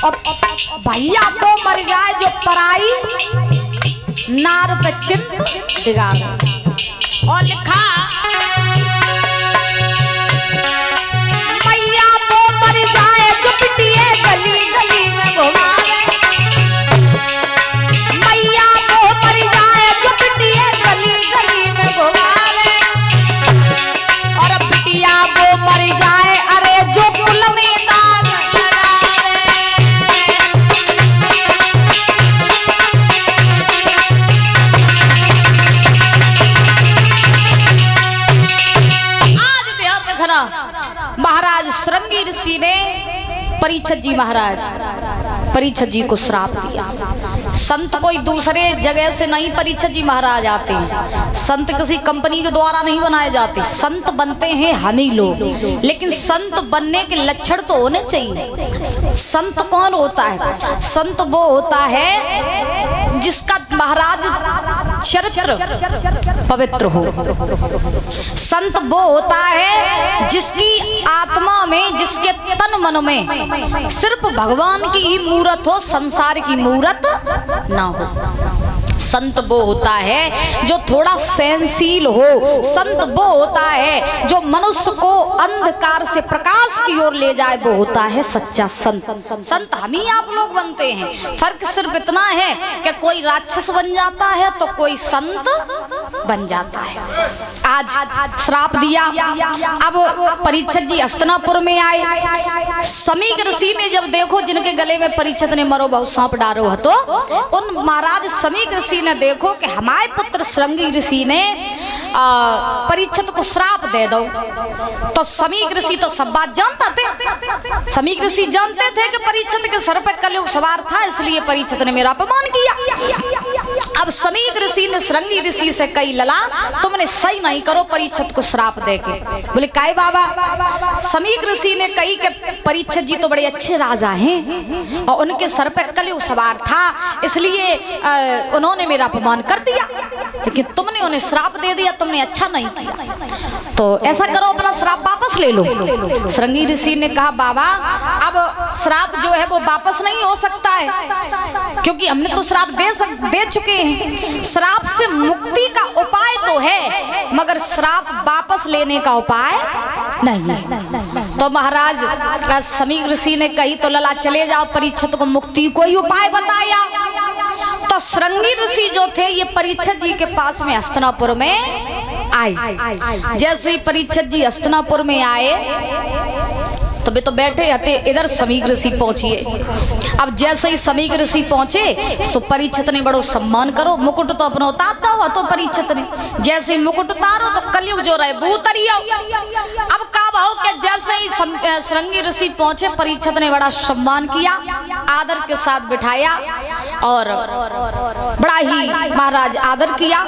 भैया तो मर जाए जो पराई नार पे चित्त बिगाड़। और लिखा भैया तो मर जाए जो पिटिए गली गली में घुमावे। भैया तो मर जाए जो पिटिए गली गली में घुमावे। और पिटिया वो मर जाए अरे जो कुल में दाग महाराज श्रृंगी ऋषि ने परीक्षित जी महाराज परीक्षित जी को श्राप दिया। संत कोई दूसरे जगह से नहीं परीक्षित जी महाराज आते हैं। संत किसी कंपनी के द्वारा नहीं बनाए जाते। संत बनते हैं हम ही लोग। लेकिन संत बनने के लक्षण तो होने चाहिए। संत कौन होता है? संत वो होता है जिसका महाराज चरित्र पवित्र हो। संत वो होता है जिसकी आत्मा में जिसके तन मन में सिर्फ भगवान की ही मूरत हो, संसार की मूरत ना हो। संत वो होता है जो थोड़ा सहनशील हो। संत वो होता है जो मनुष्य को अंधकार से प्रकाश की ओर ले जाए। वो होता है सच्चा संत। संत हम ही आप लोग बनते हैं। फर्क सिर्फ इतना है कि कोई राक्षस बन जाता है तो कोई संत बन जाता है। आज श्राप दिया। अब परीक्षित जी हस्तिनापुर में आए। समीक ऋषि ने जब देखो जिनके गले में परीक्षित ने मरो बहुत सांप डारो तो उन महाराज समीक ऋषि ने देखो कि हमारे पुत्र श्रृंगी ऋषि ने परीक्षित को श्राप दे दो। तो समीक ऋषि तो सब बात जानता थे। समीक ऋषि जानते थे कि परीक्षित के सर पर कलयुग सवार था, इसलिए परीक्षित ने मेरा अपमान किया। अब समीक ऋषि ने श्रृंगी ऋषि से कही लला तुमने सही नहीं करो परीक्षित को श्राप दे के। बोले काय बाबा? समीक ऋषि ने कही कि परीक्षित जी तो बड़े अच्छे राजा हैं और उनके सर पर कलयुग सवार था, इसलिए उन्होंने मेरा अपमान कर दिया। लेकिन तुमने उन्हें श्राप दे दिया, तुमने अच्छा नहीं किया। तो ऐसा करो अपना श्राप वापस ले लो। श्रृंगी ऋषि ने कहा बाबा अब श्राप जो है वो वापस नहीं हो सकता है, क्योंकि हमने तो श्राप दे चुके हैं। श्राप से मुक्ति का उपाय तो है मगर श्राप वापस लेने का उपाय नहीं। तो महाराज समीक ऋषि ने कही तो लला चले जाओ, परीक्षित को मुक्ति को ही उपाय बताया। तो श्रृंगी ऋषि जो थे ये परीक्षित जी के पास में हस्तिनापुर में आए। जैसे ही परीक्षित जी हस्तिनापुर में आए तो वे तो बैठे हते, इधर समीक ऋषि पहुंचिए। अब जैसे ही समीक ऋषि पहुंचे सो परीक्षित ने बड़ो सम्मान करो, मुकुट तो अपना उतारता हुआ तो परीक्षित ने जैसे ही मुकुट उतारो तो कलयुग जो रहे वो उतरियो। अब का भाव के जैसे ही श्रृंगी ऋषि पहुंचे परीक्षित ने बड़ा सम्मान किया, आदर के साथ बिठाया और बड़ा ही महाराज आदर किया।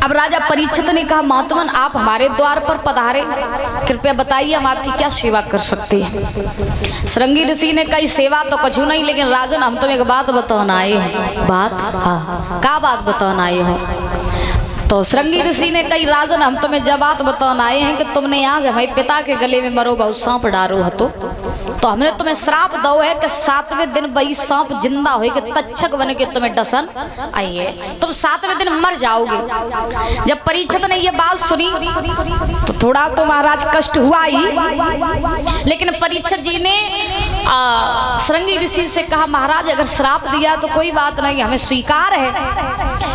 अब राजा परीक्षित ने कहा महात्मन आप हमारे द्वार पर पधारे, कृपया बताइए हम आपकी क्या सेवा कर सकते हैं। श्रृंगी ऋषि ने कही सेवा तो कुछ नहीं, लेकिन राजन हम तुम्हें एक बात बताना आए हैं। बात? हाँ, क्या बात बताना आए हो? तो श्रृंगी ऋषि ने कही राजन हम तुम्हें जब बात बताना आए हैं कि तुमने यहाँ से हमारे पिता के गले में मरो बहुत सांप डारो हतो, तो हमने तुम्हें श्राप दो है कि 7वें दिन वही सांप जिंदा हो कि तक्षक बन के तुम्हें डसन आइए, तुम 7वें दिन मर जाओगे। जब परीक्षित ने ये बात सुनी तो थोड़ा तो महाराज कष्ट हुआ ही, लेकिन परीक्षित जी ने श्रृंगी ऋषि से कहा महाराज अगर श्राप दिया तो कोई बात नहीं, हमें स्वीकार है,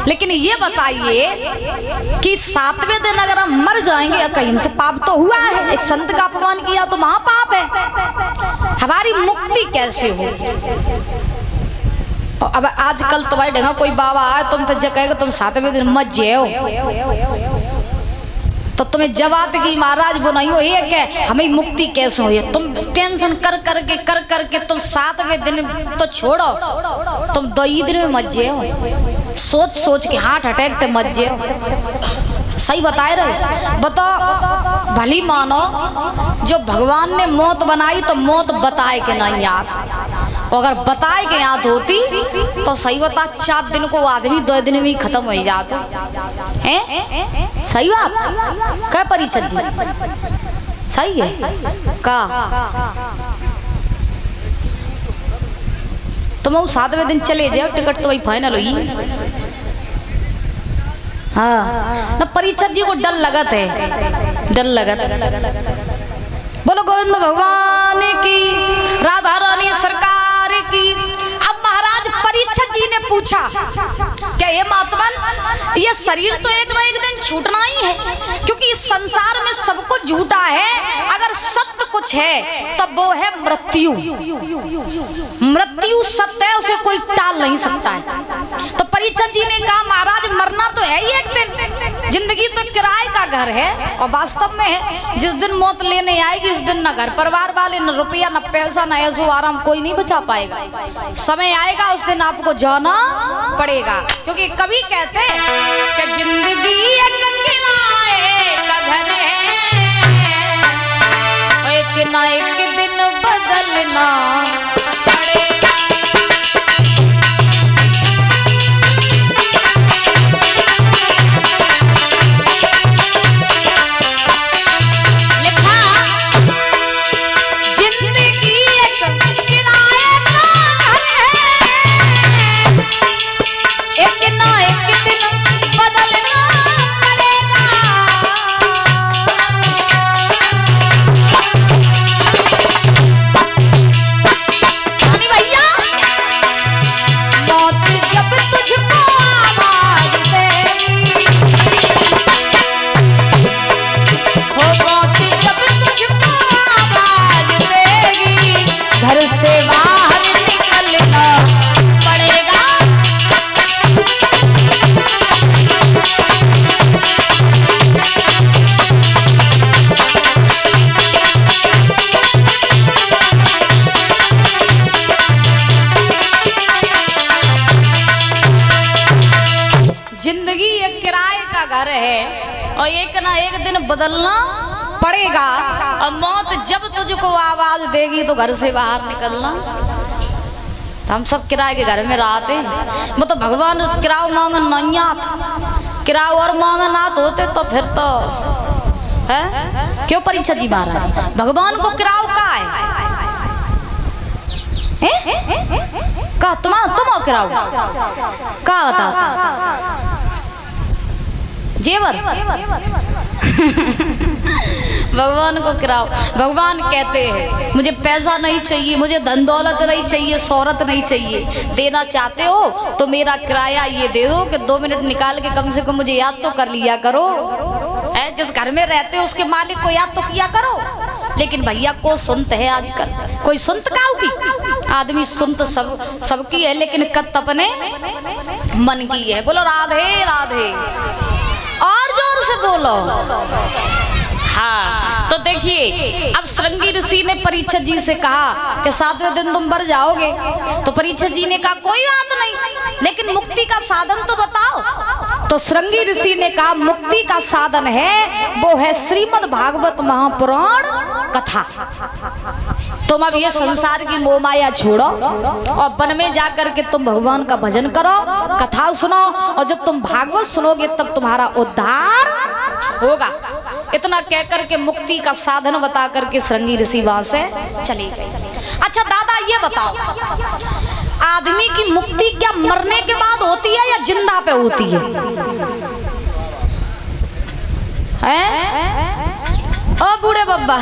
लेकिन ये बताइए कि 7वें दिन अगर हम मर जाएंगे कहीं हमसे पाप तो हुआ है, एक संत का अपमान किया तो महापाप है, हमारी मुक्ति कैसे हो? अब आजकल तुम्हारे ढंगा कोई बाबा आए तुम तो कहेगा तुम 7वें दिन मत जाओ, तो तुम्हें जवाब की महाराज वो नहीं हो ये क्या हमें मुक्ति कैसे हो? तुम टेंशन कर करके तुम 7वें दिन तो छोड़ो, तुम 2 दिन में मत जाओ, सोच के हार्ट अटैक ते मत जाओ। सही बताए रहे? बताओ भली मानो जो भगवान ने मौत बनाई तो मौत बताए के नहीं याद, अगर बताए के याद होती तो सही बता 4 दिन को आदमी 2 दिन में ही खत्म हो जाते हैं। सही बात क्या परीक्षित जी? सही है का तो मैं 7वें दिन चले जाओ, टिकट तो वही फाइनल हुई। हाँ ना, परीक्षा जी को डर लगत है, डर लगत। बोलो गोविंद भगवान की, राधा रानी सरकार की। अब महाराज परीक्षित जी ने पूछा, क्या ये महात्मन, ये शरीर तो एक ना एक दिन छूटना ही है, क्योंकि इस संसार में सब कुछ झूठा है। अगर सत्य कुछ है तब वो है मृत्यु। मृत्यु सत्य है, उसे कोई टाल नहीं सकता है। तो परीक्षित जी ने कहा, महाराज मरना तो है ही एक दिन, जिंदगी तो किराए का घर है। और वास्तव में है, जिस दिन मौत लेने आएगी उस दिन न घर परिवार वाले, न रुपया, न पैसा, न ऐसो आराम कोई नहीं बचा पाएगा। समय आएगा उस दिन आपको जाना पड़ेगा, क्योंकि कभी कहते कि जिंदगी एक किराए का घर है, एक ना एक दिन बदलना पड़ेगा। बदलना पड़ेगा, और मौत जब तुझको आवाज देगी तो घर से बाहर निकलना। तो हम सब किराए के घर में रहते, वो तो भगवान किराओ मांगन नहीं आता, किराओ और मांगन आत होते तो फिर तो है क्यों। परीक्षा जी महाराज भगवान को किराओ का है का तुम किराओ का बता जेवर भगवान को किराओ। भगवान कहते हैं मुझे पैसा नहीं चाहिए, मुझे धन दौलत नहीं चाहिए, शोहरत नहीं चाहिए, देना चाहते हो तो मेरा किराया ये दे दो कि 2 मिनट निकाल के कम से कम मुझे याद तो कर लिया करो। जिस घर में रहते हो उसके मालिक को याद तो किया करो। लेकिन भैया को सुनत है आजकल, कोई सुनत काऊ की, आदमी सुनत सबकी है, लेकिन कत अपने मन की है। बोलो राधे राधे, और जोर से बोलो। हाँ तो देखिए, अब श्रृंगी ऋषि ने परीक्षित जी से कहा कि 7वें दिन तुम मर जाओगे। तो परीक्षित जी ने कहा कोई बात नहीं, लेकिन मुक्ति का साधन तो बताओ। तो श्रृंगी ऋषि ने कहा मुक्ति का साधन है, वो है श्रीमद् भागवत महापुराण कथा। तुम अब ये संसार की मोह माया छोड़ो और वन में जाकर के तुम भगवान का भजन करो, कथा सुनो, और जब तुम भागवत सुनोगे तब तुम्हारा उद्धार होगा। इतना कहकर के मुक्ति का साधन बता करके श्रृंगी ऋषि वहां से चले गए। अच्छा दादा ये बताओ, आदमी की मुक्ति क्या मरने के बाद होती है या जिंदा पे होती है? ओ बूढ़े बब्बा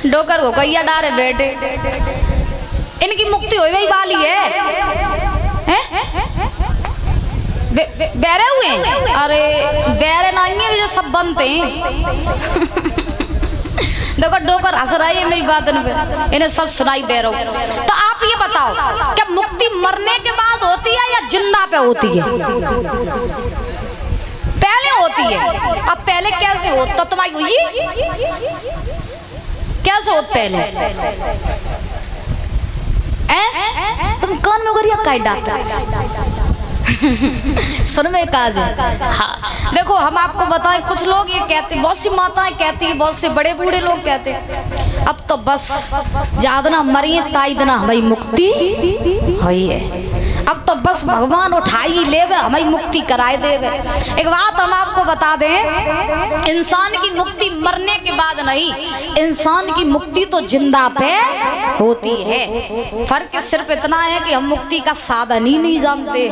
डोकर को कैया डारे बेटे, इनकी मुक्ति हो गई वाली है? बैरे हुए? अरे बैरे नहीं है, जो सब बनते हैं देखो डोकर हंस रही है मेरी बात पे, इन्हें सब सुनाई दे रहा हूँ। तो आप ये बताओ, क्या मुक्ति मरने के बाद होती है या जिंदा पे होती है? पहले होती है। अब पहले कैसे होता तुम्हारी हुई? कैसे होता पहले? तुम कौन नौकरिया काट डालता सुन में काज है। हाँ देखो, हम आपको बताएं, कुछ लोग ये कहते, बहुत सी माताएं कहती है, बहुत से बड़े बूढ़े लोग कहते अब तो बस ज्यादा मरिए ताइदना भाई मुक्ति हुई है। अब तो बस भगवान उठाई लेवे, हमें मुक्ति कराए देवे। एक बात हम आपको बता दें, इंसान की मुक्ति मरने के बाद नहीं, इंसान की मुक्ति तो जिंदा पे होती है। फर्क सिर्फ इतना है कि हम मुक्ति का साधन ही नहीं जानते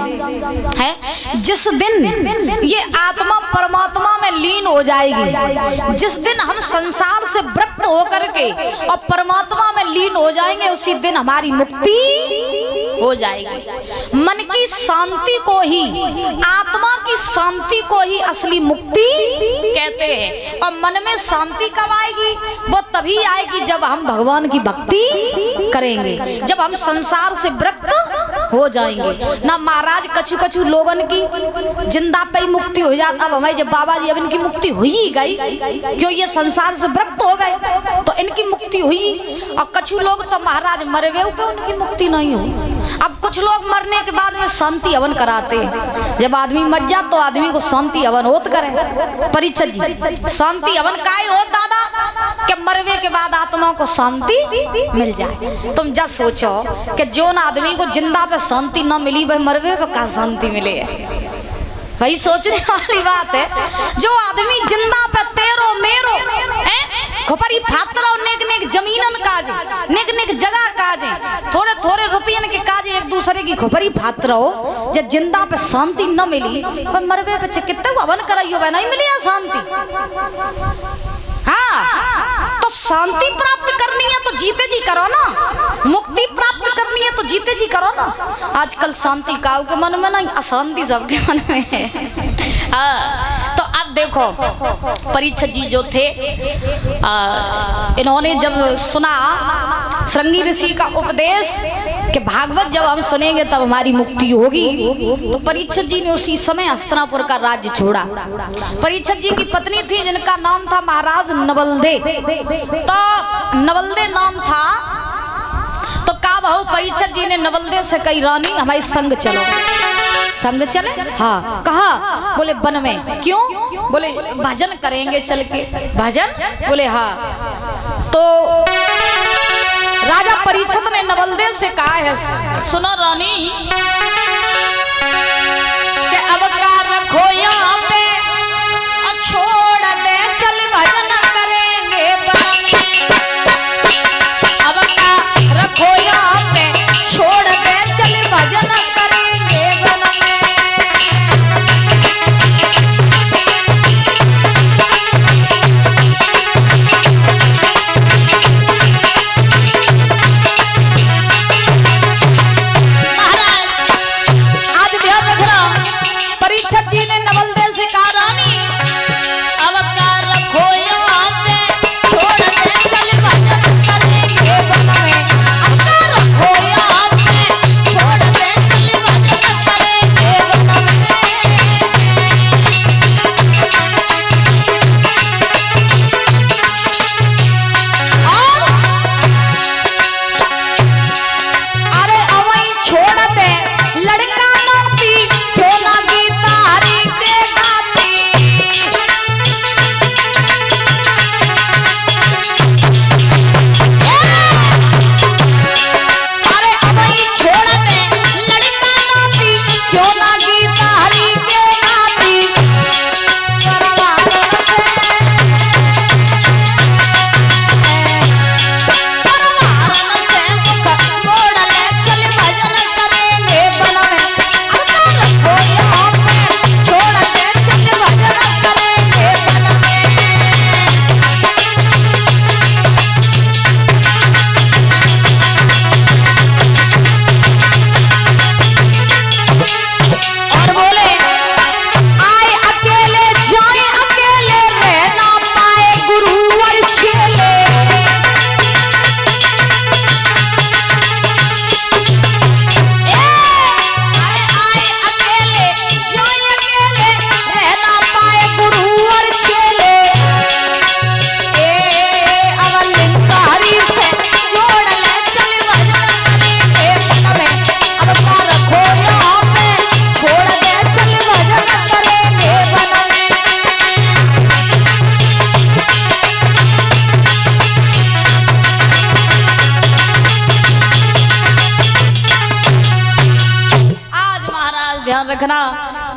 हैं। जिस दिन ये आत्मा परमात्मा में लीन हो जाएगी, जिस दिन हम संसार से विरक्त होकर के और परमात्मा में लीन हो जाएंगे, उसी दिन हमारी मुक्ति हो जाएगी। मन की शांति को ही, आत्मा की शांति को ही असली मुक्ति कहते हैं। और मन में शांति कब आएगी? वो तभी आएगी जब हम भगवान की भक्ति करेंगे, जब हम संसार से विरक्त हो जाएंगे। ना महाराज कछु कछु लोगन की जिंदा पे ही मुक्ति हो जाता। अब हमारे जब बाबा जी अब इनकी मुक्ति हुई ही गई, क्यों ये संसार से विरक्त हो गए तो इनकी मुक्ति हुई। और कछु लोग तो महाराज मरे हुए पे उनकी मुक्ति नहीं हुई। अब कुछ लोग मरने के बाद में शांति हवन कराते हैं। जब आदमी मर जा तो आदमी को शांति हवन होत करे। परीक्षित जी, शांति हवन काय हो दादा कि मरवे के बाद आत्मा को शांति मिल जाए। तुम जब सोचो कि जो न आदमी को जिंदा पे शांति न मिली, वह मरवे पे का शांति मिले। वही सोचने वाली बात है। जो आदमी जिंदा पे तेरो मेरो खोपरी फातरो नेक नेक जमीनन काजे, नेक नेक जगह काजे, थोड़े थोड़े रुपयन के काजे एक दूसरे की खोपरी फातरो, जब जिंदा पे शांति न मिली, पर मरवे पे कितने हवन कराइयो वह नहीं मिली शांति। हाँ, तो शांति प्राप्त करनी है तो जीते जी करो ना, मुक्ति प्राप्त करनी है तो जीते जी करो ना। आजकल शांति काऊ के मन में नहीं, अशांति सबके मन में है। हाँ, तो अब देखो परीक्षित जी जो थे, इन्होंने जब सुना श्रृंगी ऋषि का उपदेश कि भागवत जब हम सुनेंगे तब हमारी मुक्ति होगी, तो परीक्षित जी ने उसी समय हस्तिनापुर का राज्य छोड़ा। परीक्षित जी की पत्नी थी जिनका नाम था महाराज नवलदे। तो नवलदे नाम था, तो का बहु परीक्षित जी ने नवलदे से कही रानी हमारे संग चलो। संग चले? हाँ। कहा? बोले वन में। क्यों? बोले भजन करेंगे चल के। भजन? बोले हाँ। तो राजा परीक्षित ने नवलदे से कहा है, सुनो रानी कि अब का रखो यहाँ पे, छोड़ दे चल भजन करेंगे वन में। अब का रखो यहाँ पे, छोड़ दे चल भजन करेंगे वन में। लड़का नौती क्यों लगी तारी के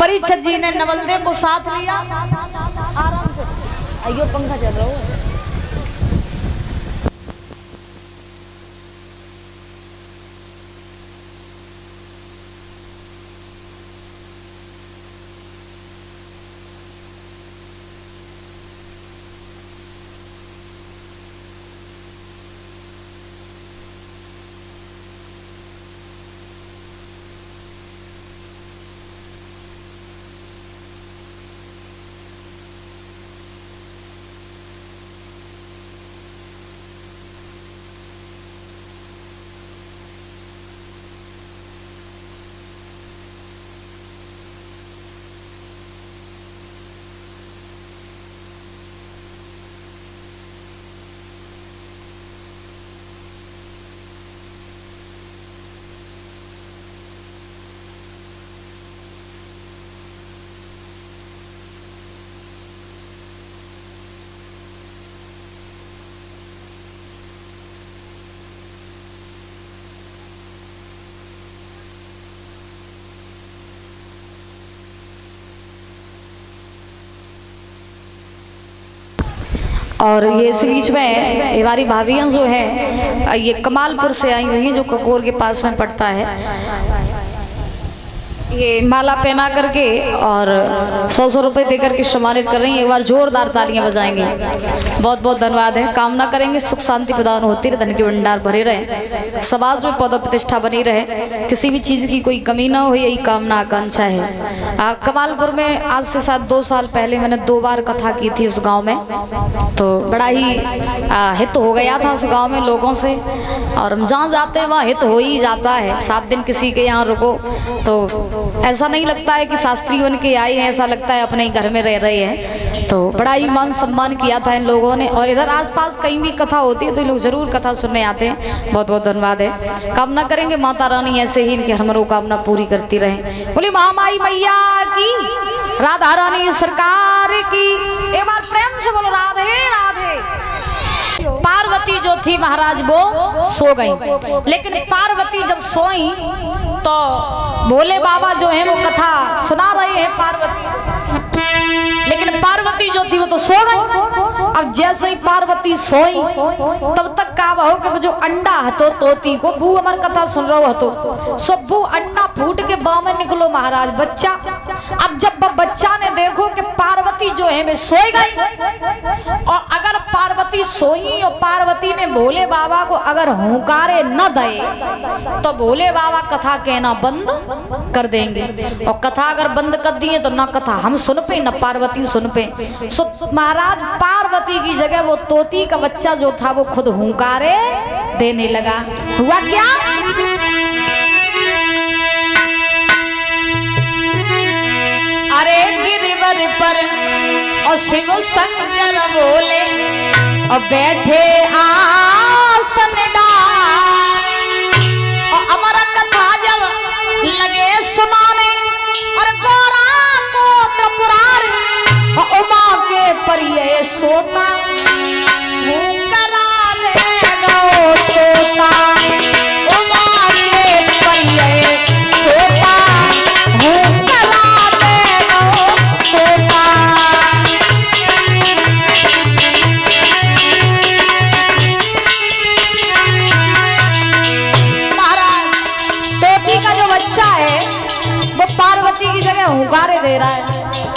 परीक्षित जी ने नवलदेव को साथ लिया। आराम से आइयो, पंखा चल रहा हो। और ये इस बीच में हमारी भाभियाँ जो है ये कमालपुर से आई हुई हैं, जो ककोर के पास में पड़ता है। ये माला पहना करके और 100 रुपए दे करके सम्मानित कर रही हैं। एक बार जोरदार तालियां बजाएंगे। बहुत बहुत धन्यवाद है। कामना करेंगे सुख शांति प्रदान होती रहे, धन के भंडार भरे रहे, समाज में पद प्रतिष्ठा बनी रहे, किसी भी चीज़ की कोई कमी ना हो, यही कामना आकांक्षा है। कमालपुर में आज से 2 साल पहले मैंने 2 बार कथा की थी उस गाँव में, तो बड़ा ही हित हो गया था उस गाँव में लोगों से। और हम जहाँ जाते हैं वहाँ हित हो ही जाता है। 7 दिन किसी के यहाँ रुको तो ऐसा नहीं लगता है कि शास्त्री बन के आए हैं, ऐसा लगता है अपने ही घर में रह रहे हैं। तो बड़ा ही मान सम्मान किया था इन लोगों ने। और इधर आसपास कहीं भी कथा होती है तो लोग जरूर कथा सुनने आते हैं। बहुत बहुत धन्यवाद है। कामना करेंगे माता रानी ऐसे ही इनकी हमारी कामना पूरी करती रहे। बोली महामाई मैया की, राधा रानी सरकार की। एक बार प्रेम से बोलो राधे राधे। पार्वती जो थी महाराज वो सो गई, लेकिन पार्वती जब सोई तो भोले बाबा जो है वो कथा सुना रहे हैं पार्वती, लेकिन पार्वती जो थी वो तो सो गई। अब जैसे ही पार्वती सोई तब तक का हो कि जो अंडा हतो तोती को बू हमार कथा सुन रहा हतो सब बू अंडा फूट के बाह में निकलो महाराज बच्चा। अब जब बच्चा ने देखो कि पार्वती जो है वे सोई गई, और अगर पार्वती सोई और पार्वती ने भोले बाबा को अगर हुंकारे न दे तो भोले बाबा कथा कहना बंद कर देंगे। और कथा अगर बंद कर दिए तो ना कथा हम सुन पे न पार्वती सुन पे। सो महाराज पार्वती की जगह वो तोती का बच्चा जो था वो खुद हुंकारे देने लगा। हुआ क्या? अरे गिरिवर पर और शिव शंकर बोले और बैठे आसन डाल, और अमर कथा जब लगे सुनाने और गौरा को त्रिपुरार और उमा के परिये सोता करा दे गो तोता, उमा के परिये सोता करा दे गो तोता। पार्वती की जगह हुंकारे दे रहा है,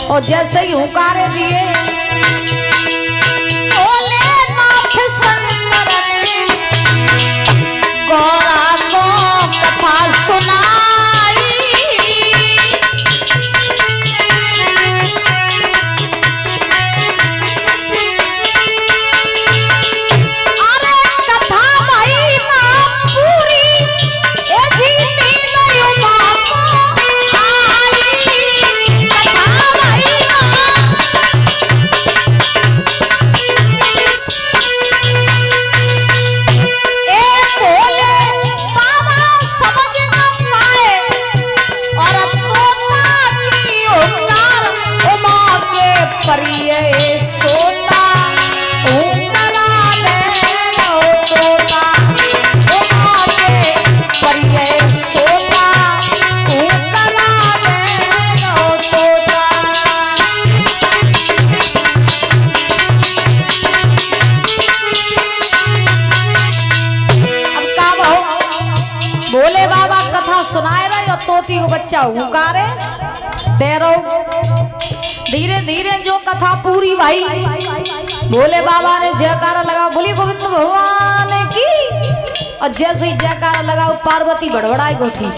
और जैसे ही हुंकारे दिए भोलेनाथ शंकर ने गौरा को कथा सुनाई। अरे कथा भाई ना पूरी ए जीती नहीं उमा को। बच्चा हुकारे तेरो। धीरे धीरे जो कथा पूरी भाई, भोले बाबा ने जयकारा लगा, बोली गोविंद भगवान की। और जैसे ही जयकारा लगा पार्वती बड़बड़ाई गोठी।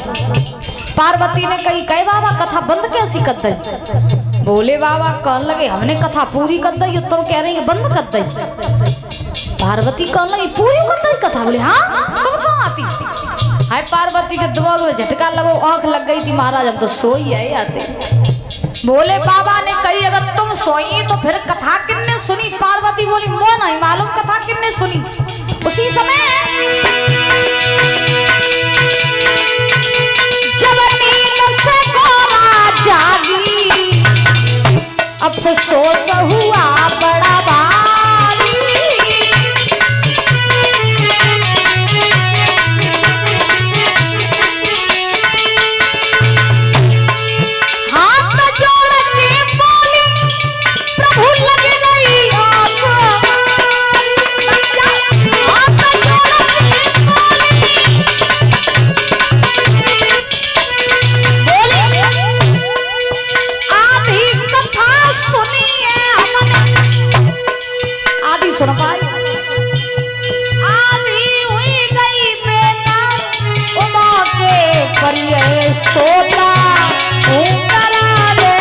पार्वती ने कही कहे बाबा कथा बंद कैसी कर दी? भोले बाबा कहने लगे हमने कथा पूरी कर दी, तुम कह रही है बंद कर दी। पार्वती कहने लगी पूरी कर दी कथा? बोले हाँ, तुम कहाँ आती? हाय पार्वती के दिमाग में झटका लगो, आंख लग गई थी, महाराज हम तो सोई है आते। भोले बाबा ने कही अगर तुम सोई तो फिर कथा किसने सुनी? पार्वती बोली मोह नहीं मालूम कथा किसने सुनी। उसी समय जब नींद से गोरा जागी, अफसोस हुआ बड़ा भारी। हाथ जोड़ के बोली प्रभु लग गई आग हमारी। हाथ जोड़ के बोली आधी कथा सुनिए हमने। आधी सुन पाई? आधी हुई गई बेटा उमा के करिए सोता करा ले।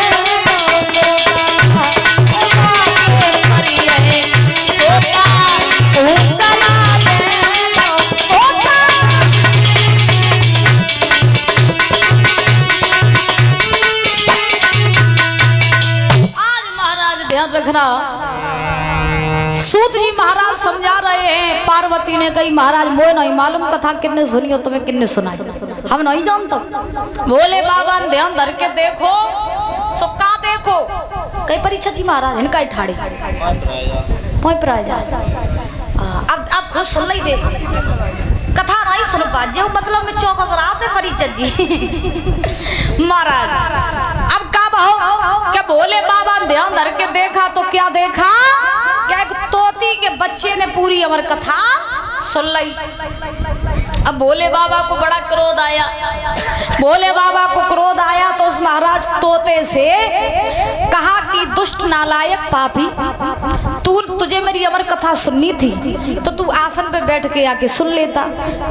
उमा के करिए सोता करा ले सोता। आज महाराज ध्यान रखना, सूत जी महाराज समझा रहे हैं। पार्वती ने कही महाराज मोह नहीं मालूम कथा किसने सुनी हो, तुम्हें किसने सुनाई? हम नहीं जानता। भोले बाबा ने ध्यान धर के देखो, सुक्का देखो, कई परीक्षा जी महाराज इनका ठाड़ी वहीं पर आ जाए। अब खुद सुन ली देख कथा नहीं सुन पा जो मतलब में चौकस रहा थे परीक्षा जी महाराज। अब कब हो क्या भोले बाबा ने ध्यान धर के देखा तो क्या देखा? क्या एक तोती के बच्चे ने पूरी अमर कथा सुन ली। अब भोले बाबा को बड़ा क्रोध आया। भोले बाबा को क्रोध आया तो उस महाराज तोते से कहा कि दुष्ट नालायक पापी, तुझे मेरी अमर कथा सुननी थी तो तू आसन पे बैठ के आके सुन लेता।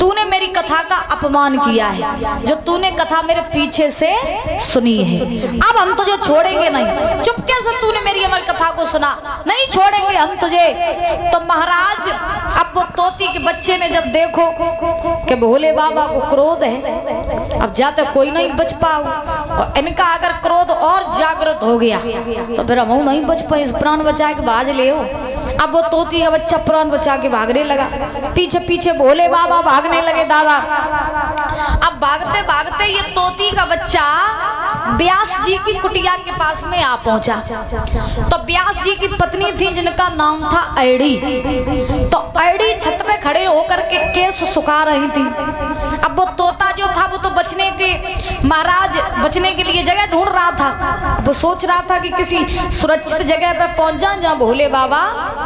तूने मेरी कथा का अपमान किया है, जो तूने कथा मेरे पीछे से सुनी है। अब हम तुझे छोड़ेंगे नहीं, चुपके से तूने मेरी अमर कथा को सुना, नहीं छोड़ेंगे हम तुझे। तो महाराज अब वो तोती के बच्चे ने जब देखो कि भोले बाबा को क्रोध है, अब जाते कोई नहीं बच पाओ, और इनका अगर क्रोध और जागृत हो गया तो फिर हम नहीं बच पाए, प्राण बचा के भाज ले। अब वो तोती का बच्चा प्राण बचा के भागने लगा, पीछे पीछे भोले बाबा भागने लगे दादा। अब भागते भागते ये तोती का बच्चा व्यास जी की कुटिया के पास में आ पहुंचा। तो व्यास जी की पत्नी थी जिनका नाम था ऐड़ी। तो ऐड़ी छत पे खड़े होकर के केस सुखा रही थी। अब वो तोता जो था वो तो बचने के महाराज बचने के लिए जगह ढूंढ रहा था। वो सोच रहा था कि किसी सुरक्षित जगह पे पहुंच जाए जहां भोले बाबा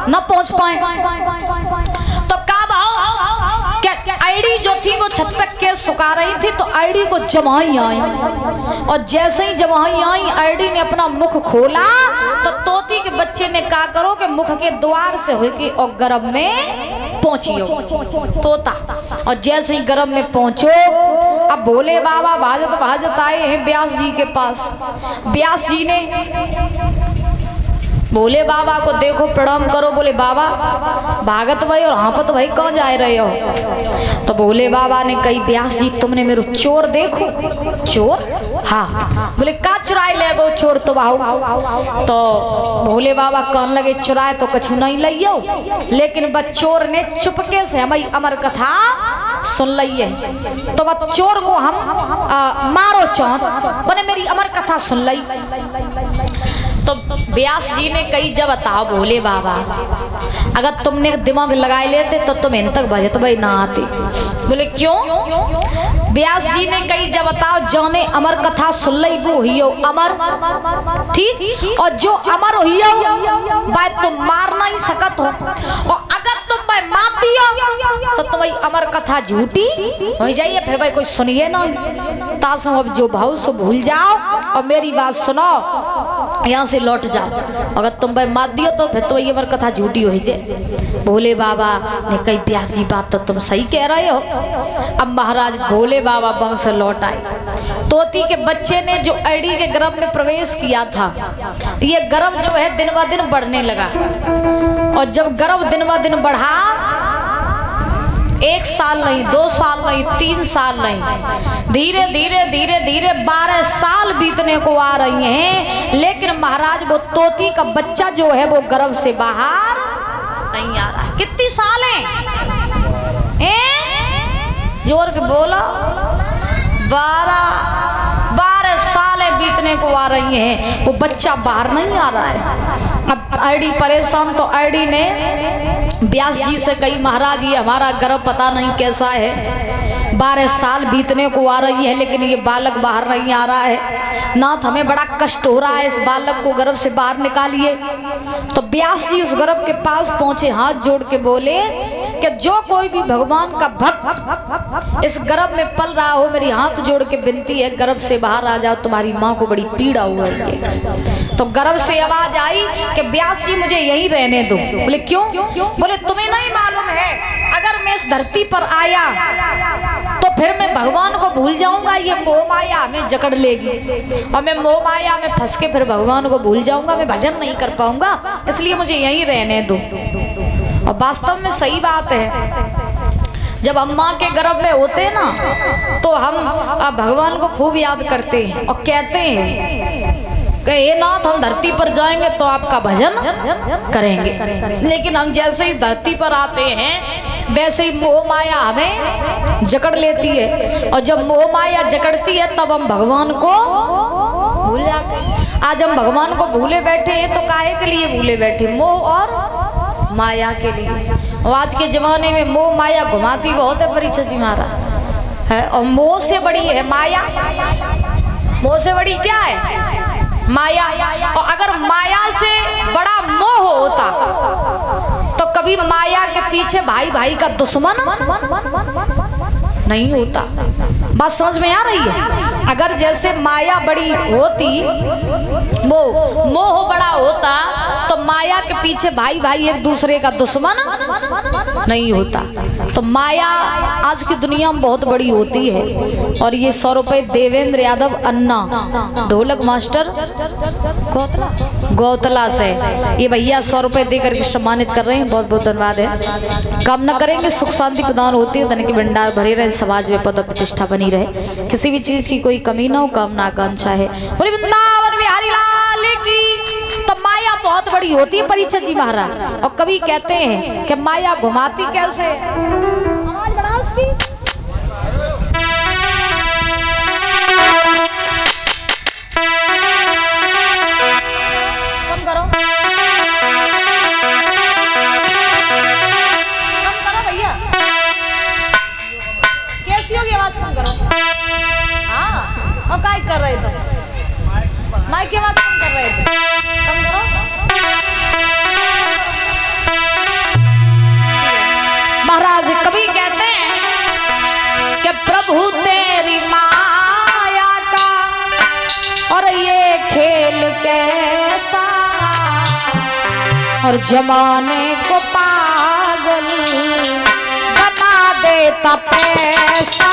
न पहुंच पाए। तो कब क्या ऐड़ी जो थी वो छत पे केस सुखा रही थी, तो ऐड़ी को जमाई आई, और जैसे ही जमाई आई ऐड़ी ने अपना मुख खोला तो तोती के बच्चे ने कहा करो कि मुख के द्वार से होके और गर्भ में पहुंचियो तोता। और जैसे ही गर्भ में पहुंचो, अब भोले बाबा भाजत भाजत आए हैं व्यास जी के पास। व्यास जी ने भोले बाबा को देखो प्रणाम करो, बोले बाबा भागत भाई और हापत भाई कहाँ जा रहे हो? तो भोले बाबा ने कही व्यास जी तुमने मेरे चोर देखो। चोर? हाँ। बोले का चुराए ले गो चोर तो बाहू? तो भोले बाबा कहने लगे चुराए तो कुछ नहीं लियो, लेकिन बस चोर ने चुपके से हमारी अमर कथा सुन ली है, तो बस चोर को हम मारो चौथ बने मेरी अमर कथा सुन ली। तो व्यास जी ने कही जब बताओ भोले बाबा अगर तुमने दिमाग लगाए लेते तो तुम इन तक भजत भाई ना आते। बोले क्यों? व्यास जी ने कही जब बताओ जाने अमर कथा सुन ली वो हियो अमर, ठीक, और जो अमर हियो भाई तुम मार नहीं सकत हो, और अगर तुम भाई मार दियो तो तुम्हारी अमर कथा झूठी हो जाइए, फिर भाई कोई सुनिए ना। तासु अब जो भाव सो भूल जाओ और मेरी बात सुनो, यहाँ से लौट जाओ। अगर तुम भाई मार दियो तो फिर तो ये अमर कथा झूठी हो जाए। भोले बाबा ने कही व्यास जी बात तो तुम सही कह रहे हो। अब महाराज भोले बाबा वहां से लौट आए। तोती के बच्चे ने जो अड़ी के गर्भ में प्रवेश किया था, ये गर्भ जो है दिन ब दिन बढ़ने लगा। और जब गर्भ दिन ब दिन बढ़ा, 1 साल नहीं, 2 साल नहीं, 3 साल नहीं, धीरे धीरे धीरे धीरे 12 साल बीतने को आ रही हैं, लेकिन महाराज वो तोती का बच्चा जो है वो गर्भ से बाहर नहीं आ रहा है। कितनी साल है? जोर के बोलो। 12 सालें बीतने को आ रही हैं, वो बच्चा बाहर नहीं आ रहा है। अब आईडी परेशान, तो आईडी ने व्यास जी से कही महाराज ये हमारा गर्भ पता नहीं कैसा है, 12 साल बीतने को आ रही है लेकिन ये बालक बाहर नहीं आ रहा है। नाथ हमें बड़ा कष्ट हो रहा है, इस बालक को गर्भ से बाहर निकालिए। तो व्यास जी उस गर्भ के पास पहुंचे, हाथ जोड़ के बोले कि जो कोई भी भगवान का भक्त इस गर्भ में पल रहा हो, मेरी हाथ जोड़ के विनती है गर्भ से बाहर आ जाओ, तुम्हारी माँ को बड़ी पीड़ा हुआ है। तो गर्भ से आवाज आई कि व्यास जी मुझे यहीं रहने दो। बोले क्यों? बोले तुम्हें नहीं मालूम है, अगर मैं इस धरती पर आया तो फिर मैं भगवान को भूल जाऊंगा, ये मोह माया हमें जकड़ लेगी और मैं मोह माया में फंस के फिर भगवान को भूल जाऊंगा, मैं भजन नहीं कर पाऊंगा, इसलिए मुझे यहीं रहने दो। और वास्तव में सही बात है, जब हम माँ के गर्भ में होते हैं ना तो हम भगवान को खूब याद करते हैं और कहते हैं कि हे नाथ हम धरती पर जाएंगे तो आपका भजन करेंगे। लेकिन हम जैसे इस धरती पर आते हैं वैसे ही मोह माया हमें जकड़ लेती है, और जब मोह माया जकड़ती है तब हम भगवान को भूल जाते हैं। आज हम भगवान को भूले बैठे हैं तो काहे के लिए भूले बैठे? मोह और माया के लिए। और आज के जमाने में मोह माया घुमाती बहुत है परीक्षा जी महाराज है, और मोह से बड़ी है माया। मोह से बड़ी क्या है? माया। और अगर माया से बड़ा मोह होता तो कभी माया के पीछे भाई भाई का दुश्मन नहीं होता। बात समझ में आ रही है? अगर जैसे माया बड़ी होती, मोह बड़ा होता तो माया के पीछे भाई भाई एक दूसरे का दुश्मन नहीं होता। तो माया आज की दुनिया में बहुत बड़ी होती है। और ये 100 रुपए देवेंद्र यादव अन्ना ढोलक मास्टर गौतला से ये भैया 100 रुपए देकर के सम्मानित कर रहे हैं, बहुत बहुत धन्यवाद है। कामना करेंगे सुख शांति प्रदान होती है, धन के भंडार भरे रहे, समाज में पद प्रतिष्ठा बनी रहे, किसी भी चीज की कोई कमी ना हो, कामना आकांक्षा है। बोले वृंदावन बिहारी लाल की। तो माया बहुत बड़ी होती है परीक्षित जी महाराज, और कभी कहते हैं कि माया घुमाती कैसे? आवाज बढ़ाओ उसकी। कम करो, भैया कैसी होगी आवाज? कम करो। हाँ, और क्या कर रहे थे? माइक की आवाज कम कर रहे थे, कम करो। महाराज कभी कहते हैं कि प्रभु तेरी माया का और ये खेल कैसा, और जमाने को पागल बना देता पैसा।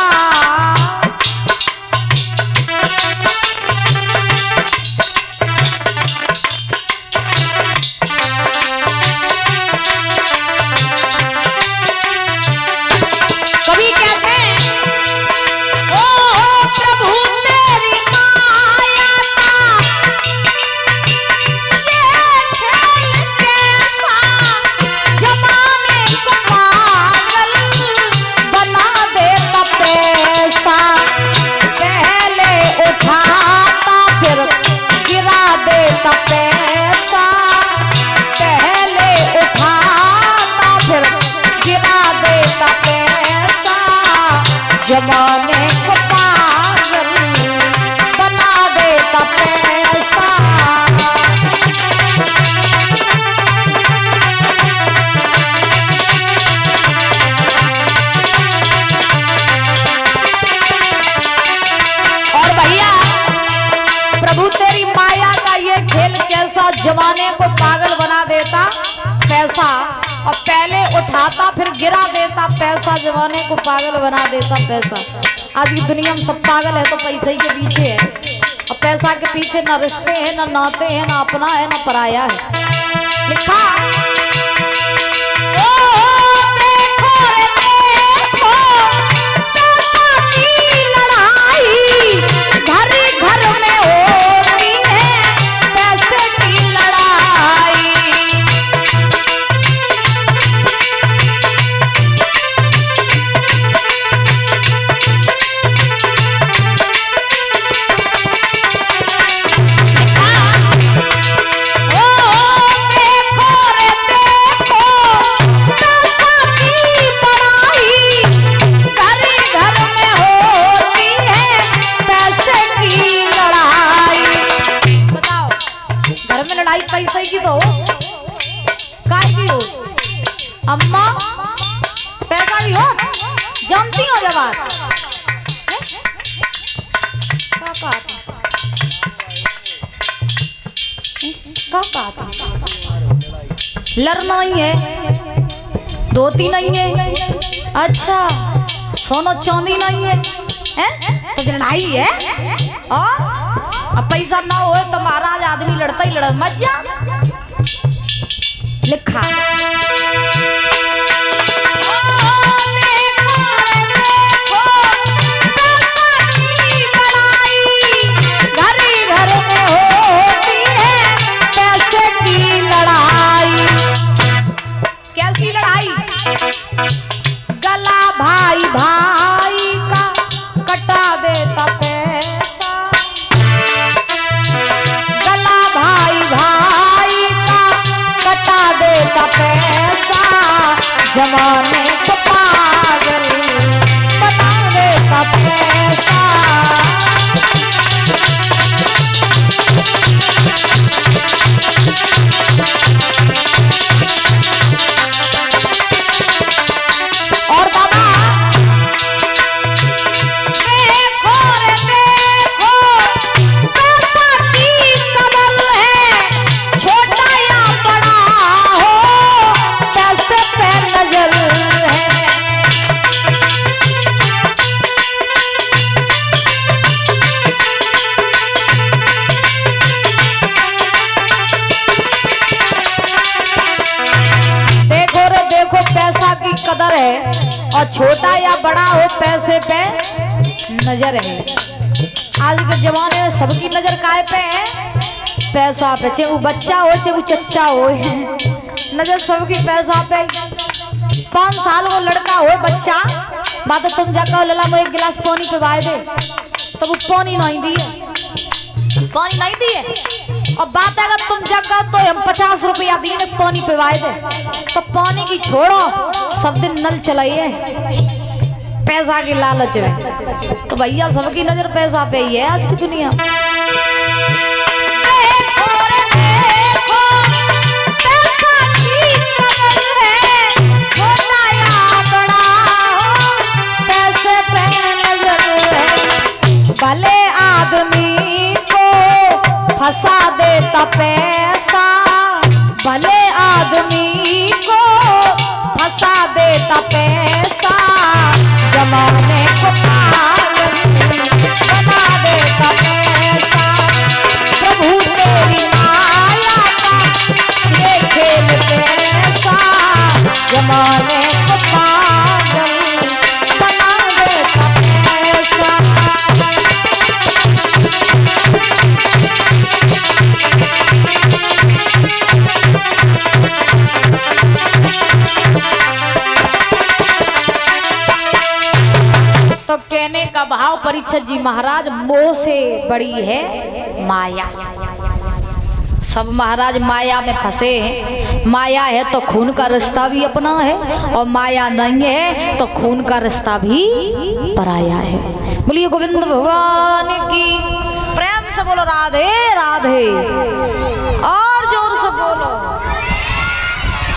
जमाने को पागल बना देता पैसा, और पहले उठाता फिर गिरा देता पैसा, जमाने को पागल बना देता पैसा। आज की दुनिया में सब पागल है तो पैसे ही के पीछे है, और पैसा के पीछे ना रिश्ते हैं, ना नाते हैं, ना अपना है, ना पराया है। लिखा पैसे की तो काय की हो अम्मा, पैसा की हो, जानती हो जब बात लड़ना ही है, धोती नहीं है, अच्छा सोना चांदी नहीं है, तो लड़ाई है। और अब पैसा ना हो तो महाराज आदमी लड़ता ही लड़ मत जा। लिखा गला भाई भाई का कटा देता पैसा, गला भाई भाई का कटा देता पैसा, जमाने को पागल बना देता पैसा। और बाबा देखो रे देखो, पैसा की कदर है, छोटा या बड़ा हो पैसे पे नजर है। देखो रे देखो, पैसा की कदर है, और छोटा या बड़ा हो पैसे पे नजर है। आज के जमाने में सबकी नजर काय पे है? पैसा पे, चाहे वो बच्चा हो चाहे वो चच्चा हो, नजर सबकी पैसा पे। 5 साल वो लड़का हो बच्चा, बात तुम जाकर लला में 1 गिलास पानी पिवाए दे, तो वो पानी नहीं दिए, पानी नहीं दिए। और बात अगर तुम जगह तो हम 50 रुपया दिए पानी पिवाए दे, तो पानी की छोड़ो सब दिन नल चलाइए, पैसा की लालच है। तो भैया सबकी नजर पैसा पे ही है आज की दुनिया। भले आदमी को फंसा देता पैसा, भले आदमी को फंसा देता पैसा, जमाने को पागल बना देता पैसा। प्रभु तेरी माया का ये खेल पैसा, जमाने को पागल बना देता पैसा। तो कहने का भाव परीक्षित जी महाराज, मोह से बड़ी है माया। सब महाराज माया में फंसे हैं। माया है तो खून का रिश्ता भी अपना है, और माया नहीं है तो खून का रिश्ता भी पराया है। बोलिए गोविंद भगवान की। प्रेम से बोलो राधे राधे, और जोर से बोलो।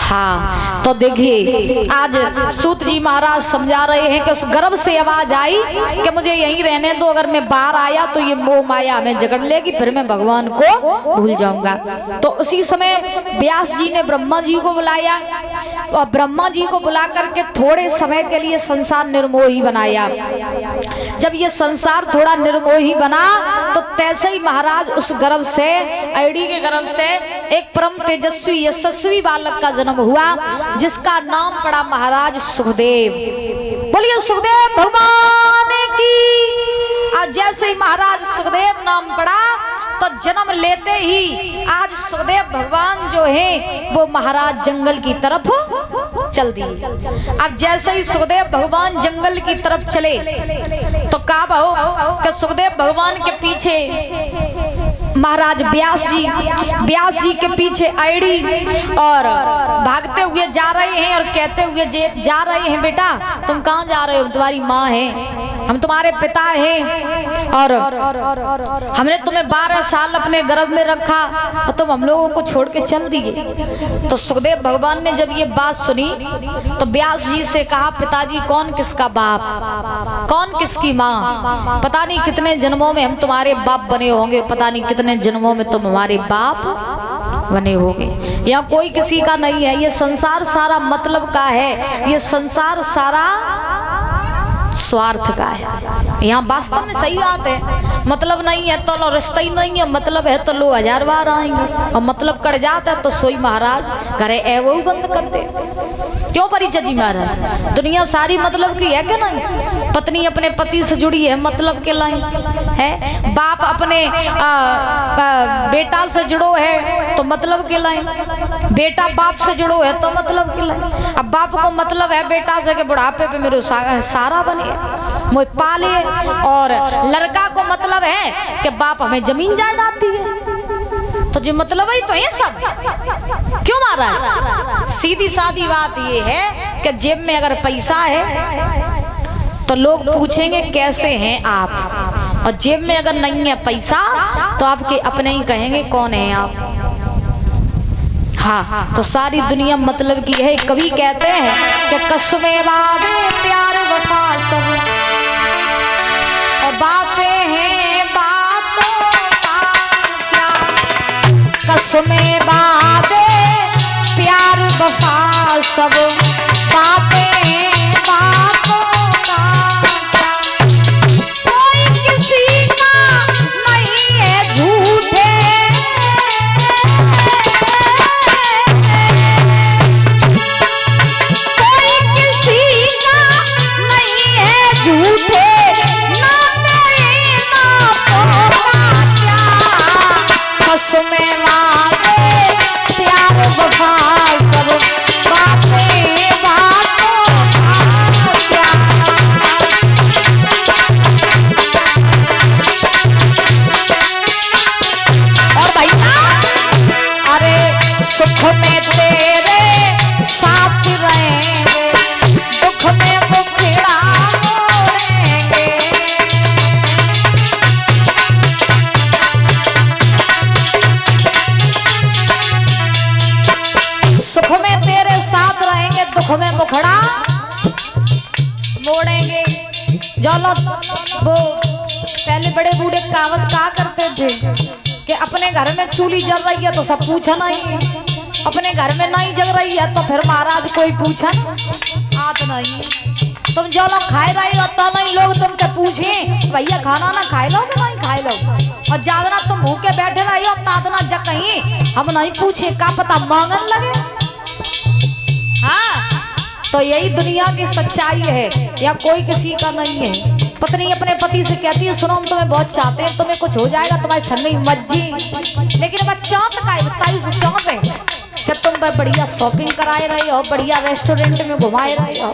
हाँ, तो देखिए आज सूत जी महाराज समझा रहे हैं कि उस गर्भ से आवाज आई कि मुझे यहीं रहने दो, अगर मैं बाहर आया तो ये मोह माया हमें जकड़ लेगी, फिर मैं भगवान को भूल जाऊंगा। तो उसी समय व्यास जी ने ब्रह्मा जी को बुलाया और ब्रह्मा जी को बुला करके थोड़े समय के लिए संसार निर्मोही बनाया। जब ये संसार थोड़ा निर्मोही बना तो तैसे ही महाराज उस गर्भ से, ऐडी के गर्भ से एक परम तेजस्वी यशस्वी बालक का जन्म हुआ, जिसका नाम पड़ा महाराज सुखदेव। बोलिए सुखदेव भगवान की। आज जैसे ही महाराज सुखदेव नाम पड़ा तो जन्म लेते ही आज सुखदेव भगवान जो है वो महाराज जंगल की तरफ चल दिए। अब जैसे ही सुखदेव भगवान जंगल की तरफ चले तो कहा हो कि सुखदेव भगवान के पीछे महाराज व्यास जी के पीछे ऐडी और भागते हुए जा रहे हैं और कहते हुए जा रहे हैं, बेटा तुम कहाँ जा रहे हो? तुम्हारी माँ है, हम तुम्हारे पिता हैं और हमने तुम्हें 12 साल अपने गर्भ में रखा और तुम हम लोगों को छोड़ के चल दिए। तो सुखदेव भगवान ने जब ये बात सुनी तो व्यास जी से कहा, पिताजी कौन किसका बाप, कौन किसकी माँ? पता नहीं कितने जन्मों में हम तुम्हारे बाप बने होंगे, पता नहीं कितने जन्मों में तुम हमारे बाप बने होंगे। यहाँ कोई किसी का नहीं है, ये संसार सारा मतलब का है, ये संसार सारा स्वार्थ का है। यहाँ वास्तव में सही बात है, मतलब नहीं है तो लो रिश्ता ही नहीं है, मतलब है तो लो 1000 बार आएंगे और मतलब कट जाता है तो सोई महाराज करे ए वो बंद कर दे। क्यों परिचय जी महाराज? दुनिया सारी मतलब की है क्या नहीं? पत्नी अपने पति से जुड़ी है मतलब के लाई है, बाप अपने बेटा से जुड़ो है तो मतलब के लाई, बेटा बाप से जुड़ो है तो मतलब के लाई। अब बाप को मतलब है बेटा से के बुढ़ापे पे मेरे सारा बने मुझे पाले, और लड़का को मतलब है कि बाप हमें जमीन जायदाद दी है। तो जो मतलब ही तो है सब। क्यों महाराज? सीधी सादी बात ये है कि जेब में अगर पैसा है तो लोग पूछेंगे कैसे हैं आप, और जेब में अगर नहीं है पैसा तो आपके अपने ही कहेंगे कौन है आप। हाँ, तो सारी दुनिया मतलब की है। कभी कहते हैं कि कसमें वादे प्यार वफा सब और बातें हैं बातों का प्यार, कसमें वादे प्यार वफा सब बातें हैं बातों का प्यार, कोई किसी का नहीं है झूठे, में वादे प्यार वफा सब बातें बातों का प्यार। और भैया अरे सुख में तेरे साथ रहेंगे, दुख में मुखड़ा मोड़ेंगे, सुख में तेरे साथ रहेंगे दुख में मुखड़ा मोड़ेंगे। जो लोग वो पहले बड़े बूढ़े कहावत कहा करते थे कि अपने घर में चूल्ही जल रही है तो सब पूछा नहीं, अपने घर में नहीं जल रही है तो फिर महाराज कोई पूछा आत नहीं। तुम जो लोग खाए रहे हो तो नहीं लोग तुमसे पूछे भैया खाना ना खाए लो कि नहीं खाए लो, और ज्यादा तुम भूखे बैठे रही हो तादना जग कहीं हम नहीं पूछे का पता मांगन लगे। हाँ, तो यही दुनिया की सच्चाई है, या कोई किसी का नहीं है। पत्नी अपने पति से कहती है सुनो हम तुम्हें बहुत चाहते हैं, तुम्हें कुछ हो जाएगा तुम्हारी संगी मर्जी, लेकिन वह चौंत का है, बताइए से चौंत है कि तुम बढ़िया शॉपिंग कराए रहे हो, बढ़िया रेस्टोरेंट में घुमाए रहे हो,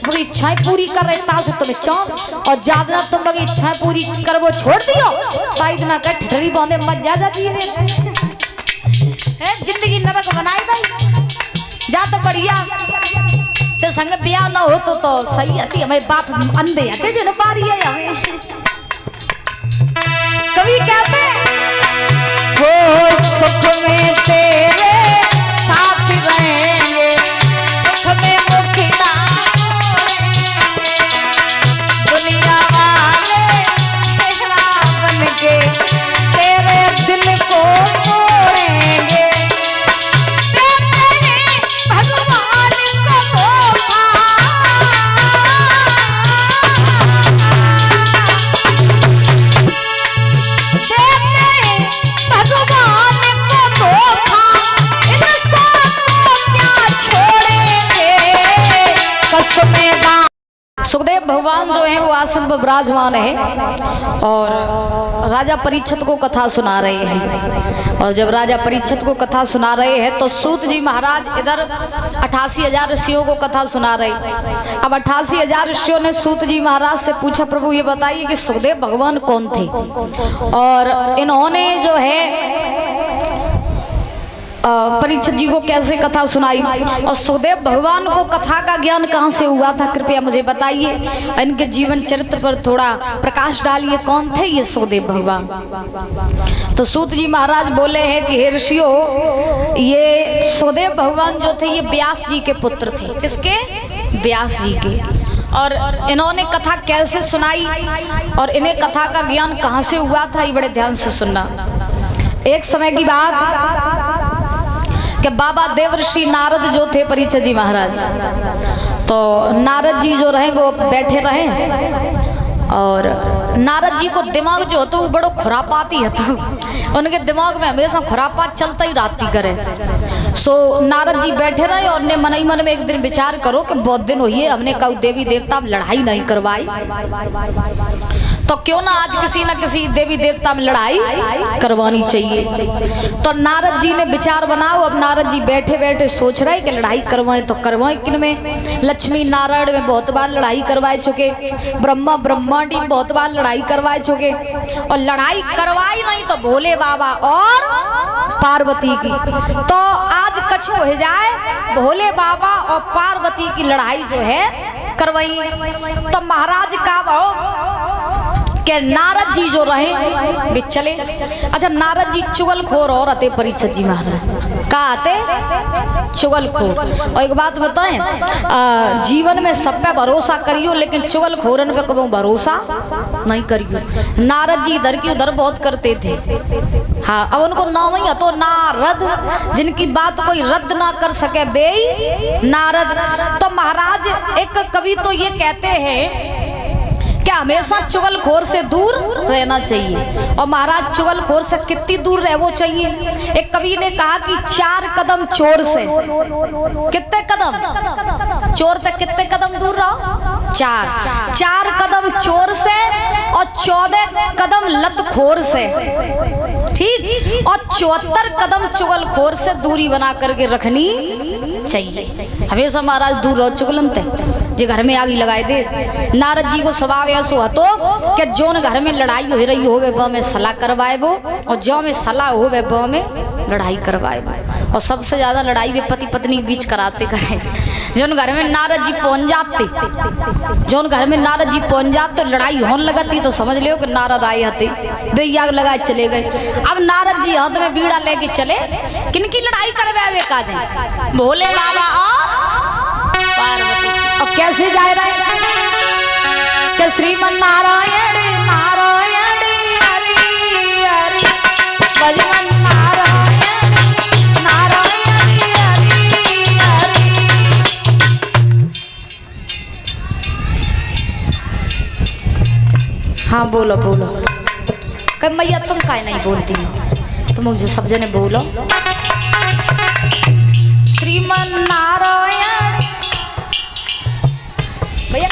वो इच्छाएं पूरी कर रहे ता से तुम्हें चौंक, और ज्यादा तुम लोग इच्छाएं पूरी कर वो छोड़ दियो तो इतना कर ठठरी बांधे मत जा जाती है जिंदगी नरक बनाई भाई। जा तो बढ़िया ते संग ब्याह ना हो तो सही आती हमें बाप अंधे आते जो बारी है हमें। कभी कहते हो सुख में तेरे साथ रहेंगे सुखदेव भगवान जो है वो आसन पर विराजमान है और राजा परीक्षित को कथा सुना रहे हैं। और जब राजा परीक्षित को कथा सुना रहे हैं तो सूत जी महाराज इधर 88,000 ऋषियों को कथा सुना रहे। अब 88,000 ऋषियों ने सूत जी महाराज से पूछा, प्रभु ये बताइए कि सुखदेव भगवान कौन थे और इन्होंने जो है परीक्षित जी को कैसे कथा सुनाई और सुखदेव भगवान को कथा का ज्ञान कहाँ से हुआ था, कृपया मुझे बताइए। इनके जीवन चरित्र पर थोड़ा प्रकाश डालिए, कौन थे ये सुखदेव भगवान। तो सूत जी महाराज बोले हैं कि हे ऋषियों, ये सुखदेव भगवान जो थे ये व्यास जी के पुत्र थे। किसके? व्यास जी के। और इन्होंने कथा कैसे सुनाई और इन्हें कथा का ज्ञान कहाँ से हुआ था, ये बड़े ध्यान से सुनना। एक समय की बात कि बाबा देवर्षि नारद जो थे परीक्षित जी महाराज, तो नारद जी जो रहे वो बैठे रहे और नारद जी को दिमाग जो होता वो बड़ो खुरापाती है, तो उनके दिमाग में हमेशा खुरापात चलता ही रहती करे। सो नारद जी बैठे रहे और ने मन ही मन में एक दिन विचार करो कि बहुत दिन हुई हमने कभी देवी देवता में लड़ाई नहीं करवाई, तो क्यों ना आज किसी न किसी देवी देवता में लड़ाई करवानी चाहिए। तो नारद जी ने विचार बनाओ। अब नारद जी बैठे बैठे सोच रहे कि लड़ाई करवाएं तो करवाएं किन में। लक्ष्मी नारायण में बहुत बार लड़ाई करवाए चुके, ब्रह्मा ब्रह्मांडी में बहुत बार लड़ाई करवाए चुके और लड़ाई करवाई नहीं तो भोले बाबा और पार्वती की। तो आज कछु हो जाए, भोले बाबा और पार्वती की लड़ाई जो है करवाई। तो महाराज का भाव कि नारद जी जो रहे वे चले। अच्छा, नारद जी चुगलखोर और आते परीक्षित जी महाराज का आते चुगलखोर। और एक बात बताएं, जीवन में सब पे भरोसा करियो लेकिन चुगलखोरन पे कभी भरोसा नहीं करियो। नारद जी इधर की उधर बहुत करते थे। हाँ, अब उनको नाम ही तो नारद, जिनकी बात कोई रद्द ना कर सके बे नारद। तो महाराज एक कवि तो ये कहते हैं क्या हमेशा चुगलखोर से दूर रहना चाहिए। और महाराज चुगलखोर से कितनी दूर रहना चाहिए? एक कवि ने कहा कि 4 कदम चोर से। कितने कदम? चोर तक कितने कदम दूर रहो? 4 कदम चोर से और 14 कदम लतखोर से, ठीक, और 74 कदम चुगलखोर से दूरी बना करके रखनी चाहिए। हमेशा महाराज दूर रहो चुगलन ते, जो घर में आगी लगाए दे। नारद जी को स्वभाव ऐसो हतो कि जोन घर में लड़ाई हो रही हो वो में सलाह करवाए वो, और जो में सलाह हो वो में लड़ाई करवाए। और सबसे ज्यादा लड़ाई वे पति पत्नी के बीच कराते करे। जोन घर में नारद जी पहुंच जाते, जोन घर में नारद जी पहुंच जाते तो लड़ाई होने लगती तो समझ लियो कि नारद आए हते, वे आग लगाए चले गए। अब नारद जी हाथ में बीड़ा लेके चले, किनकी लड़ाई करवाए का जाए? भोले बाबा और पार्वती। अब कैसे जा रहा है कि श्रीमन नारायण नारायण हरि हरि भजन नारायण नारायण हरि हरि। हाँ बोलो बोलो। कब मैया तुम काहे नहीं बोलती हो? तुम मुझे सब जने बोलो। श्रीमन नारायण भैया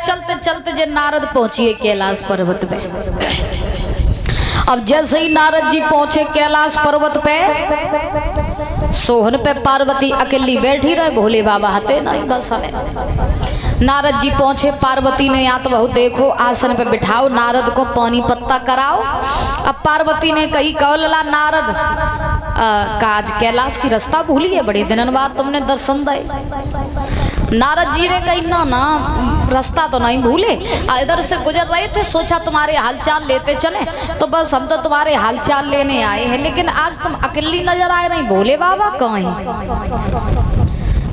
चलते चलते जे नारद पहुंचिए कैलाश पर्वत पे। अब जैसे ही नारद जी पहुंचे कैलाश पर्वत पे, सोहन पे पार्वती अकेली बैठी रहे, भोले बाबा हते नहीं बस हमें। नारद जी पहुंचे, पार्वती ने या तो बहु देखो आसन पे बिठाओ, नारद को पानी पत्ता कराओ। अब पार्वती ने कही कौलला नारद काज कैलाश की रास्ता भूली है, बड़े दिनों बाद तुमने दर्शन दे। नारद जी ने कही ना ना रास्ता तो नहीं भूले, इधर से गुजर रहे थे, सोचा तुम्हारे हालचाल लेते चले, तो बस हम तो तुम्हारे हालचाल लेने आए हैं, लेकिन आज तुम अकेली नजर आए नहीं, भोले बाबा कहाँ हैं?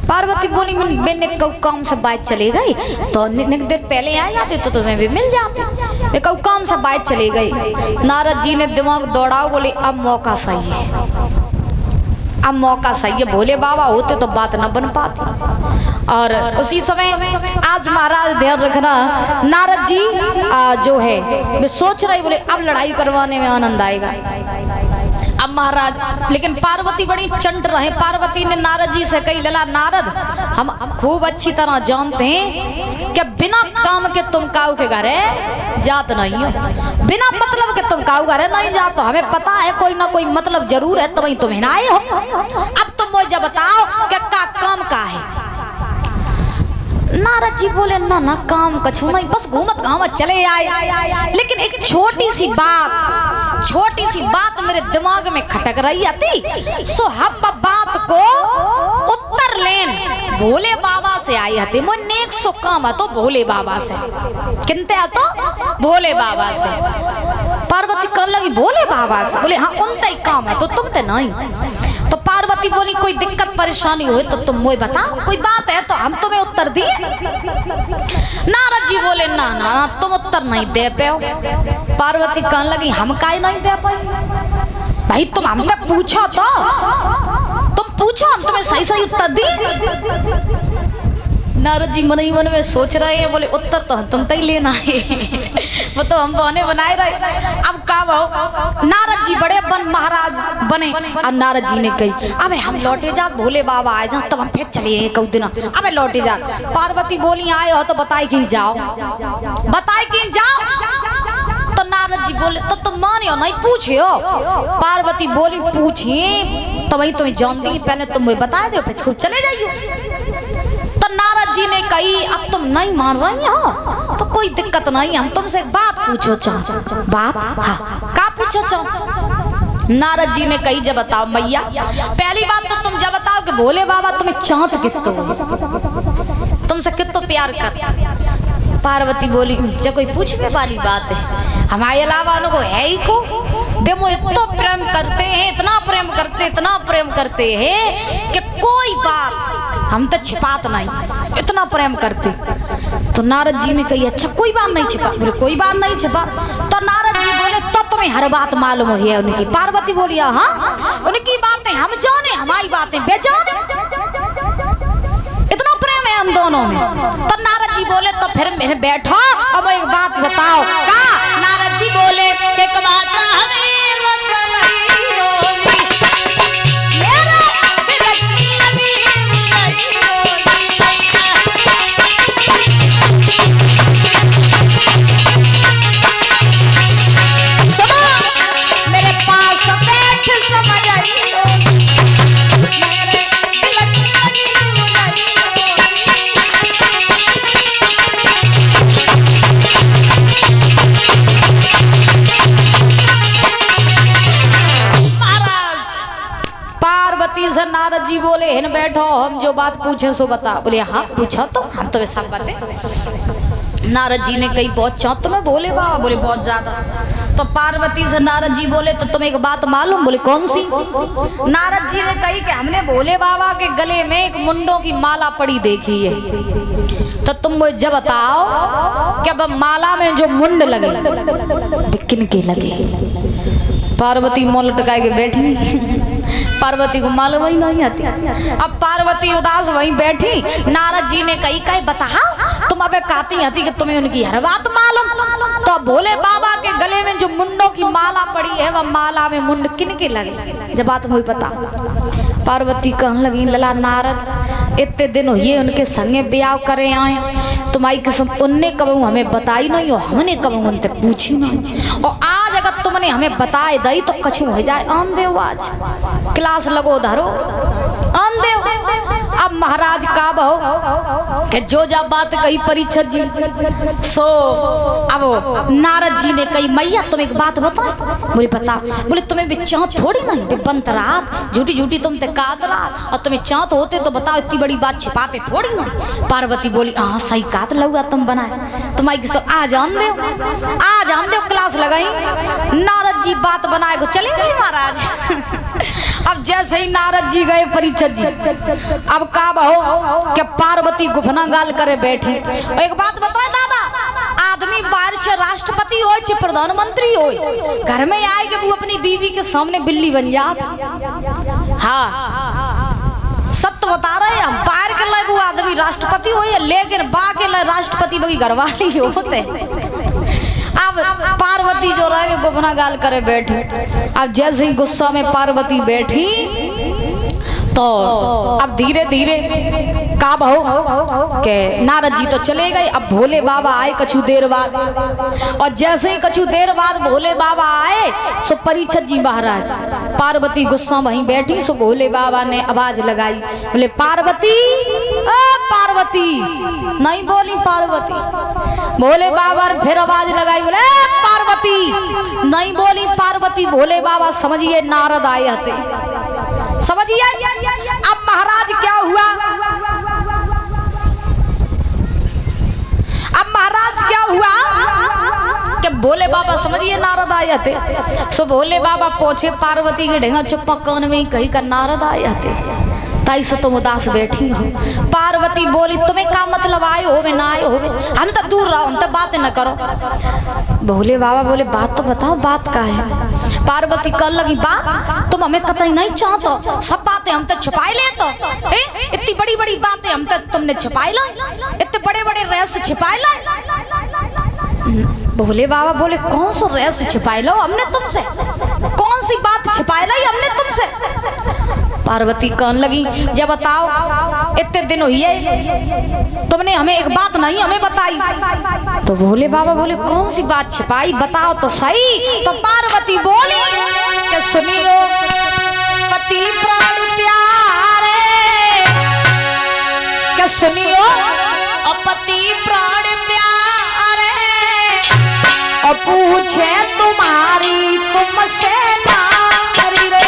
पार्वती बोली मैंने काम से बाइक चली गई, तो देर पहले आ जाते तो तुम्हें भी मिल जाते, मैं काम से बाइक चली गई। नारद जी ने दिमाग दौड़ाओ, बोले अब मौका सही है, अब मौका सही है, भोले बाबा होते तो बात न बन पाती। और उसी समय आज महाराज ध्यान रखना, नारद जी जो है मैं सोच रही, बोले अब लड़ाई करवाने में आनंद आएगा। अब महाराज, लेकिन पार्वती बड़ी चंट रहे, पार्वती ने नारद जी से कही, लला नारद हम खूब अच्छी तरह जानते हैं कि बिना काम के तुम काऊ के घरे जात नहीं हो, बिना मतलब के तुम काऊ घरे नहीं जात, तो हमें पता है कोई ना कोई मतलब जरूर है, तुम्हें तुम्हें आए हो। अब तुम मुझे बताओ कि का काम का है? नारद जी बोले ना ना काम कछु नहीं, बस घूमत घामत चले आए, लेकिन एक छोटी सी बात मेरे दिमाग में खटक रही थी, सो हम बात को उत्तर लेन भोले बाबा से आए थे। मुझे नेक सो काम तो भोले बाबा से, किनते तो भोले बाबा से। पार्वती कहने लगी भोले बाबा से? बोले हाँ उनते ही काम है, तो तुम ते नहीं। तो पार्वती बोली कोई दिक्कत परेशानी हो तो तुम मुझे बताओ, कोई बात है तो हम तुम्हें उत्तर दिए। नारद जी बोले ना ना तुम उत्तर नहीं दे पाओ। पार्वती कहने लगी हम काहे नहीं दे पाई? भाई तुम हमसे पूछो तो, तुम पूछो हम तुम्हें सही सही उत्तर दी। नारद जी मन ही मन में सोच रहे हैं, बोले उत्तर तो तुम तय लेना है, वो तो हम बहाने बनाए रहे। अब का हो, नारद जी बड़े महाराज बने, और नारद जी ने कही अबे हम लौटे जा, भोले बाबा आए जा तब हम फिर चले कई दिन, अबे लौटे जा। पार्वती बोली आए हो तो बताए कि जाओ, बताए कि जाओ। तो नारद जी बोले तो तुम मानियो नहीं पूछे हो? पार्वती बोली पूछी तो वही तुम्हें जान दी, पहले तुम मुझे बता दो फिर खूब चले जाइयो। तो नारद जी ने कही अब तुम नहीं मान रही हो तो कोई दिक्कत नहीं, हम तुमसे एक बात पूछो चाहो। बात? हाँ का पूछो चाहो? नारद जी ने कही जब बताओ मैया, पहली बात तो तुम जब बताओ कि भोले बाबा तुम्हें चाहत कितो, तुमसे कितो प्यार कर। पार्वती बोली जब कोई पूछने वाली बात है, हमारे अलावा उनको है ही को, वे मुझे इतना प्रेम करते हैं, इतना प्रेम करते हैं कि कोई बात हम तो छिपात नहीं, इतना प्रेम करते। तो नारद जी ने कही अच्छा कोई बात नहीं छिपा? बोले कोई बात नहीं छिपा। तो नारद जी बोले तो तुम्हें हर बात मालूम है उनकी? पार्वती बोली हाँ उनकी बातें हम जाने, हमारी बातें बेजाने, इतना प्रेम है हम दोनों में। तो नारद जी बोले तो फिर मेरे बैठो अब एक बात बताओ। का? नारद जी बोले कि एक बात हमें नारद जी बोले हिन बैठो हम जो बात पूछे सो बता। बोले हाँ पूछो तो हम तुम्हें सब बते। नारद जी ने कही बहुत चाहत तुम्हें भोले बाबा? बोले बहुत ज्यादा। तो पार्वती से नारद जी बोले तो तुम्हें एक बात मालूम? बोले कौन सी? नारद जी ने कही कि हमने भोले बाबा के गले में एक मुंडों की माला पड़ी देखी है, तो तुम मुझे जब बताओ कि अब माला में जो मुंड लगे किन के लगे? पार्वती मुंह लटकाए के बैठी, पार्वती को मालूम ही नहीं आती। अब पार्वती उदास वहीं बैठी। नारद जी ने कही कही बता तुम अबे कहती हती कि तुम्हें उनकी हर बात मालूम। तो भोले बाबा के गले में जो मुंडों की माला पड़ी है वह माला में मुंड किन के लगे? जब बात मुझे पता। पार्वती कहने लगी लला नारद इतने दिन हुए उनके संगे ब्याह करे आए, तुम्हारी किस्म उनने कबू हमें बताई नहीं और हमने कबू उनसे पूछी नहीं, और आज अगर तुमने हमें बताए दई तो कछु हो जाए। आन देव आज क्लास लगो धरो आन देव। अब महाराज का बहो कि जो जब बात कही परीक्षित जी सो अब नारद जी ने कही मैया तुम एक बात बताओ। बोले बता। बोले तुम्हें भी चाँत थोड़ी नहीं बंत रात झूठी झूठी तुम ते कात रात और तुम्हें चाँत होते तो बताओ इतनी बड़ी बात छिपाते थोड़ी नहीं। पार्वती बोली हाँ सही कात लगा तुम बनाए तुम्हारी सब आ जान दो क्लास लगाई। नारद जी बात बनाए को चले गए महाराज। अब जैसे ही नारद जी गए परीक्षित जी अब का बहो कि पार्वती गुफना गाल करे बैठी। एक बात बताओ दादा आदमी बाहर से राष्ट्रपति हो चे प्रधानमंत्री हो घर में आए कि वो अपनी बीवी के सामने बिल्ली बन जात। हाँ सत्य बता रहे हम बाहर के लिए वो आदमी राष्ट्रपति हो लेकिन बा के लिए राष्ट्रपति बगी घरवाली होते। अब पार्वती जो रहे गुफना गाल करे बैठी। अब जैसे ही गुस्सा में पार्वती बैठी तो अब धीरे धीरे का बहो के नारद जी तो चले गए। अब भोले बाबा आए कछु देर बाद और जैसे ही कछु देर बाद भोले बाबा आए सो परीक्षित जी महाराज पार्वती गुस्सा वहीं बैठी सो भोले बाबा ने आवाज लगाई। बोले पार्वती पार्वती नहीं बोली पार्वती। भोले बाबा ने फिर आवाज लगाई। बोले पार्वती नहीं बोली पार्वती। भोले बाबा समझिए नारद आए हते समझिए। अब महाराज क्या हुआ अब महाराज क्या हुआ कि भोले बाबा समझिए नारद आए थे सो भोले बाबा पहुंचे पार्वती के ढेंगा चुप्पा कान में ही कही कर नारद आए थे ताई से तुम उदास बैठी हो। पार्वती बोली तुम्हें का मतलब आए हो ना आए हो हम तो दूर रहो हम तो बात न करो। भोले बाबा बोले बात तो बताओ बात का है। पार्वती कर लगी बात तुम हमें कतई नहीं चाहतो सब बातें हम तो छुपाए ले तो इतनी बड़ी बड़ी बातें हम तो तुमने छुपाए ला इतने बड़े बड़े रहस्य छुपाए ला। भोले बाबा बोले कौन सा रहस्य छुपाए लो हमने तुमसे कौन सी बात छुपाए लाई हमने तुमसे। पार्वती कहने लगी जब बताओ इतने दिन हुई है तुमने हमें एक बात नहीं हमें बताई। तो भोले बाबा बोले कौन सी बात छिपाई बताओ तो सही। तो पार्वती बोली कि सुनियो पति प्राण प्यारे कि सुनियो और पति प्राण प्यारे और पूछे तुम्हारी तुमसे नारी रे।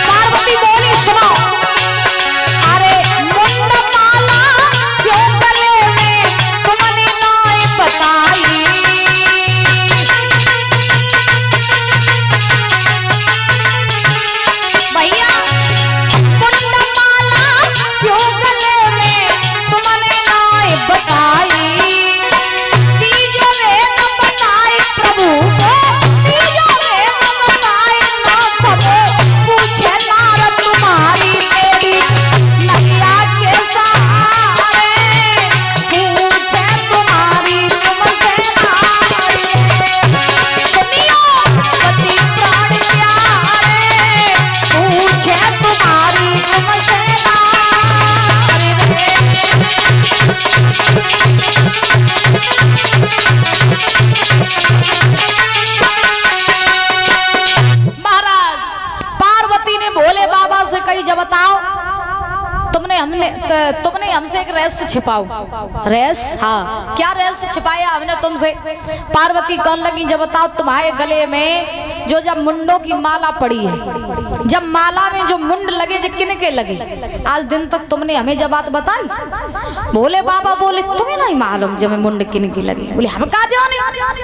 पार्वती बोली सुनो अरे मुंड माला क्यों गले में तुमने नाई बताई। भैया मुंड माला क्यों गले में तुमने नाई बताई। तीजो वेद बताई प्रभु को तीजो वेद बताई नाथ को पूछे नारद तुम्हारी मेरी नैया के सहारे पूछे तुम्हारी तुमसे नारी। सुनियो पति प्राण प्यारे पूछे तुम्हारी तुमसे नारी महाराज पार्वती ने भोले बाबा से कही जब बताओ तुमने हमसे एक रहस्य छिपाओ। रहस्य हाँ क्या रहस्य छिपाया हमने तुमसे। पार्वती कहने लगी जब बताओ तुम्हारे गले में जो जब मुंडों की माला पड़ी है जब माला में जो मुंड लगे जो किनके लगे आज दिन तक तुमने हमें जब बात बताई। भोले बाबा बोले तुम्हें नहीं मालूम जब मुंड किनके लगे। बोले हम कहा जाने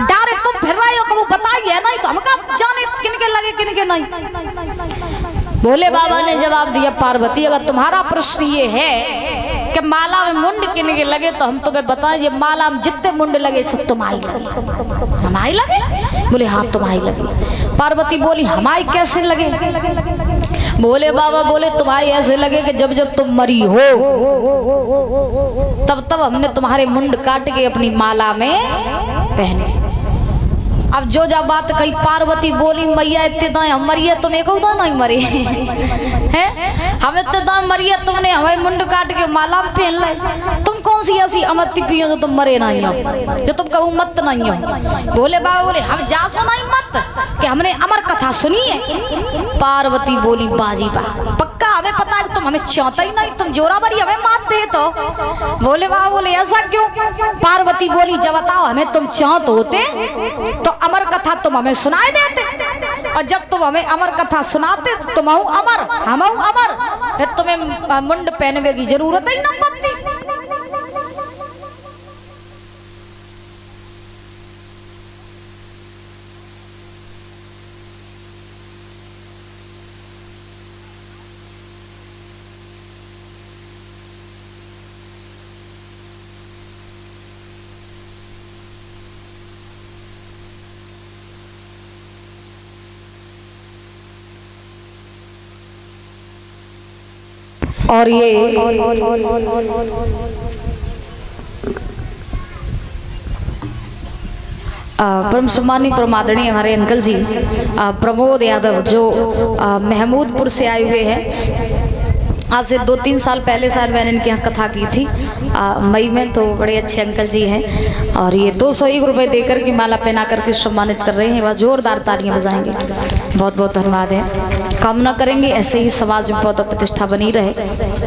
डायरेक्ट तुम फिर रहे हो कब बताइए नहीं तो हम कहा जाने किनके लगे किनके नहीं। भोले बाबा ने जवाब दिया पार्वती अगर तुम्हारा प्रश्न ये है कि माला में मुंड किनके लगे तो हम तुम्हें बताएं ये माला में जितने मुंड लगे सब तुम्हारी लगे। हमारी लगे। बोले हाँ तुम्हारी लगे। पार्वती बोली हमारी कैसे लगे। भोले बाबा बोले तुम्हारी ऐसे लगे कि जब जब तुम मरी हो तब तब हमने तुम्हारे मुंड काट के अपनी माला में पहने। अब जो जब बात कही पार्वती बोली मैया इतने दाएं हम मरिए तुम एक नहीं मरे हैं हम इतने दाएं मरिए तुमने हमें मुंड काट के माला पहन ले तुम कौन सी ऐसी अमृत पियो जो तुम मरे नहीं हो जो तुम कहो मत नहीं हो। भोले बाबा बोले हम जासो नहीं मत कि हमने अमर कथा सुनी है। पार्वती बोली बाजी बा पक्का हमें पता है तुम हमें चाहता ही नहीं तुम जोरा बरी हमें मात दे तो। भोले बाबा बोले ऐसा क्यों। पार्वती बोली जब बताओ हमें तुम चाहत होते तो अमर कथा तुम हमें सुनाए देते और जब तुम हमें अमर कथा सुनाते तो तुम अमर हम अमर फिर तुम्हें मुंड पहनने की जरूरत ही न पड़ती। और ये परम सम्मानी परमादरणीय हमारे अंकल जी प्रमोद यादव जो महमूदपुर से आए हुए हैं। आज से 2-3 साल पहले शायद मैंने इनके यहाँ कथा की थी मई में। तो बड़े अच्छे अंकल जी हैं और ये 201 रुपये देकर के माला पहना करके सम्मानित कर रहे हैं। वह जोरदार तालियां बजाएंगे। बहुत बहुत धन्यवाद है। कामना करेंगे ऐसे ही समाज में बहुत प्रतिष्ठा बनी रहे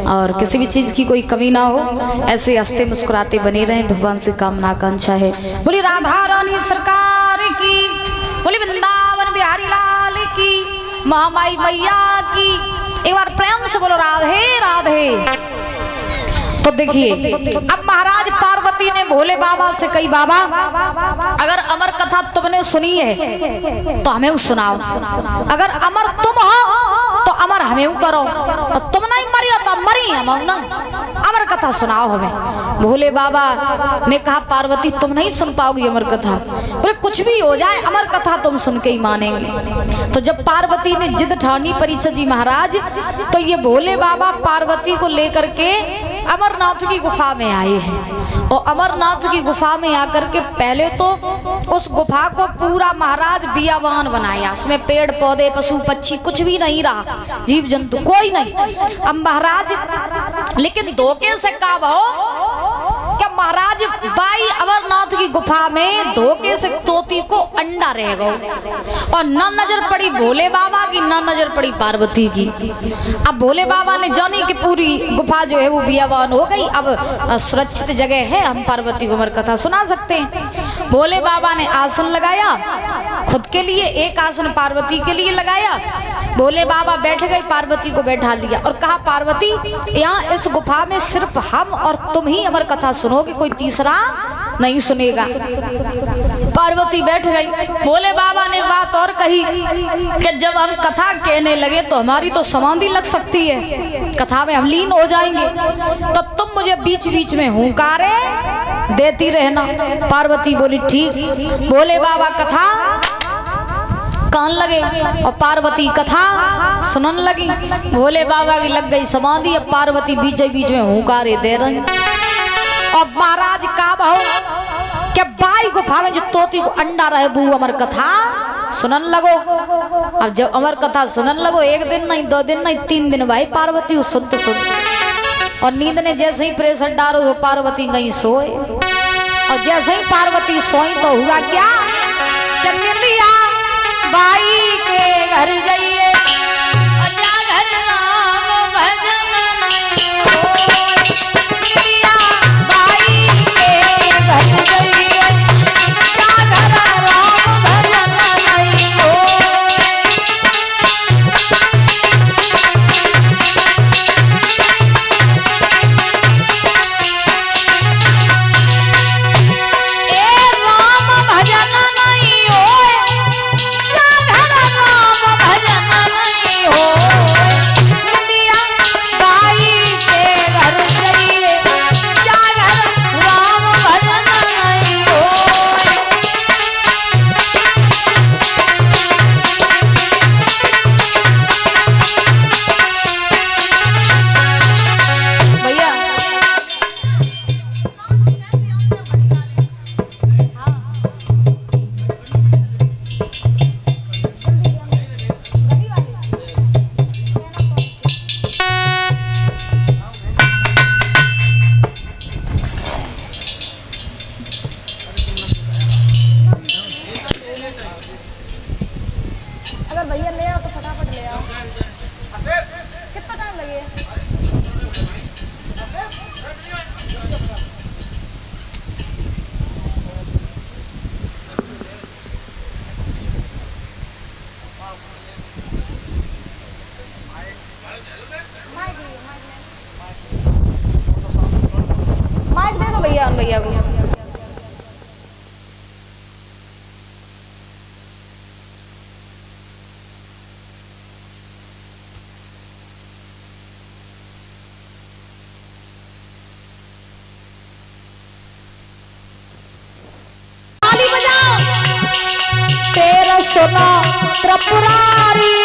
और किसी भी चीज़ की कोई कमी ना हो, ऐसे हंसते मुस्कुराते बने रहें। भगवान से कामना आकांक्षा है। बोली राधा रानी सरकार की, बोली वृंदावन बिहारी लाल की, महामाई मैया की। एक बार प्रेम से बोलो राधे राधे। तो देखिए अब महाराज पार्वती ने भोले बाबा से कही बाबा अगर अमर कथा तुमने सुनी है तो हमें सुनाओ, अगर अमर तुम हो तो अमर हमें करो, और तुम नहीं मरी हो तो मरी हम ना, अमर कथा सुनाओ हमें। भोले बाबा ने कहा पार्वती तुम नहीं सुन पाओगी अमर कथा। बोले कुछ भी हो जाए अमर कथा तुम सुन के ही मानेंगे। तो जब पार्वती ने जिद ठानी परीक्षित जी महाराज तो ये भोले बाबा पार्वती को लेकर के अमरनाथ की गुफा में आए हैं। और अमरनाथ की गुफा में आकर के पहले तो उस गुफा को पूरा महाराज बियाबान बनाया, उसमें पेड़ पौधे पशु पक्षी कुछ भी नहीं रहा, जीव जंतु कोई नहीं। अब महाराज लेकिन धोखे से काम हो क्या महाराज बाई अमरनाथ की गुफा में धोखे से तोती को अंडा रह गया और न नजर पड़ी भोले बाबा की न नजर पड़ी पार्वती की। अब भोले बाबा ने जानी कि पूरी गुफा जो है वो बियाबान हो गई, अब सुरक्षित जगह है, हम पार्वती को अमर कथा सुना सकते हैं। भोले बाबा ने आसन लगाया खुद के लिए, एक आसन पार्वती के लिए लगाया। भोले बाबा बैठ गए, पार्वती को बैठा लिया और कहा पार्वती यहाँ इस गुफा में सिर्फ हम और तुम ही अमर कथा सुनोगे, कोई तीसरा नहीं सुनेगा। पार्वती बैठ गई। भोले बाबा ने बात और कही कि जब हम कथा कहने लगे तो हमारी तो समाधि लग सकती है, कथा में हम लीन हो जाएंगे, तो तुम मुझे बीच बीच में हुंकारे देती रहना। पार्वती बोली ठीक। भोले बाबा कथा कान लगे और पार्वती कथा सुनन लगी। भोले बाबा की लग गई समाधि, अब पार्वती बीच बीच में हुंकारे दे रही। और महाराज का बहु क्या बाई गुफा में जो तोती को अंडा रहे बू अमर कथा सुनन लगो। अब जब अमर कथा सुनन लगो, एक दिन नहीं, 2 दिन नहीं, 3 दिन भाई पार्वती सुनते सुनते, और नींद ने जैसे ही प्रेशर डालो तो पार्वती गई सोए। और जैसे ही पार्वती सोई तो हुआ क्या, निंदिया बाई के घर जाइए और जा घर नाम भजन नहीं होय। निंदिया बाई के घर जाइए जा घर राम भजन नहीं होय। ए राम भजन नहीं होय, जा घर राम भजन सुनो त्रिपुरारी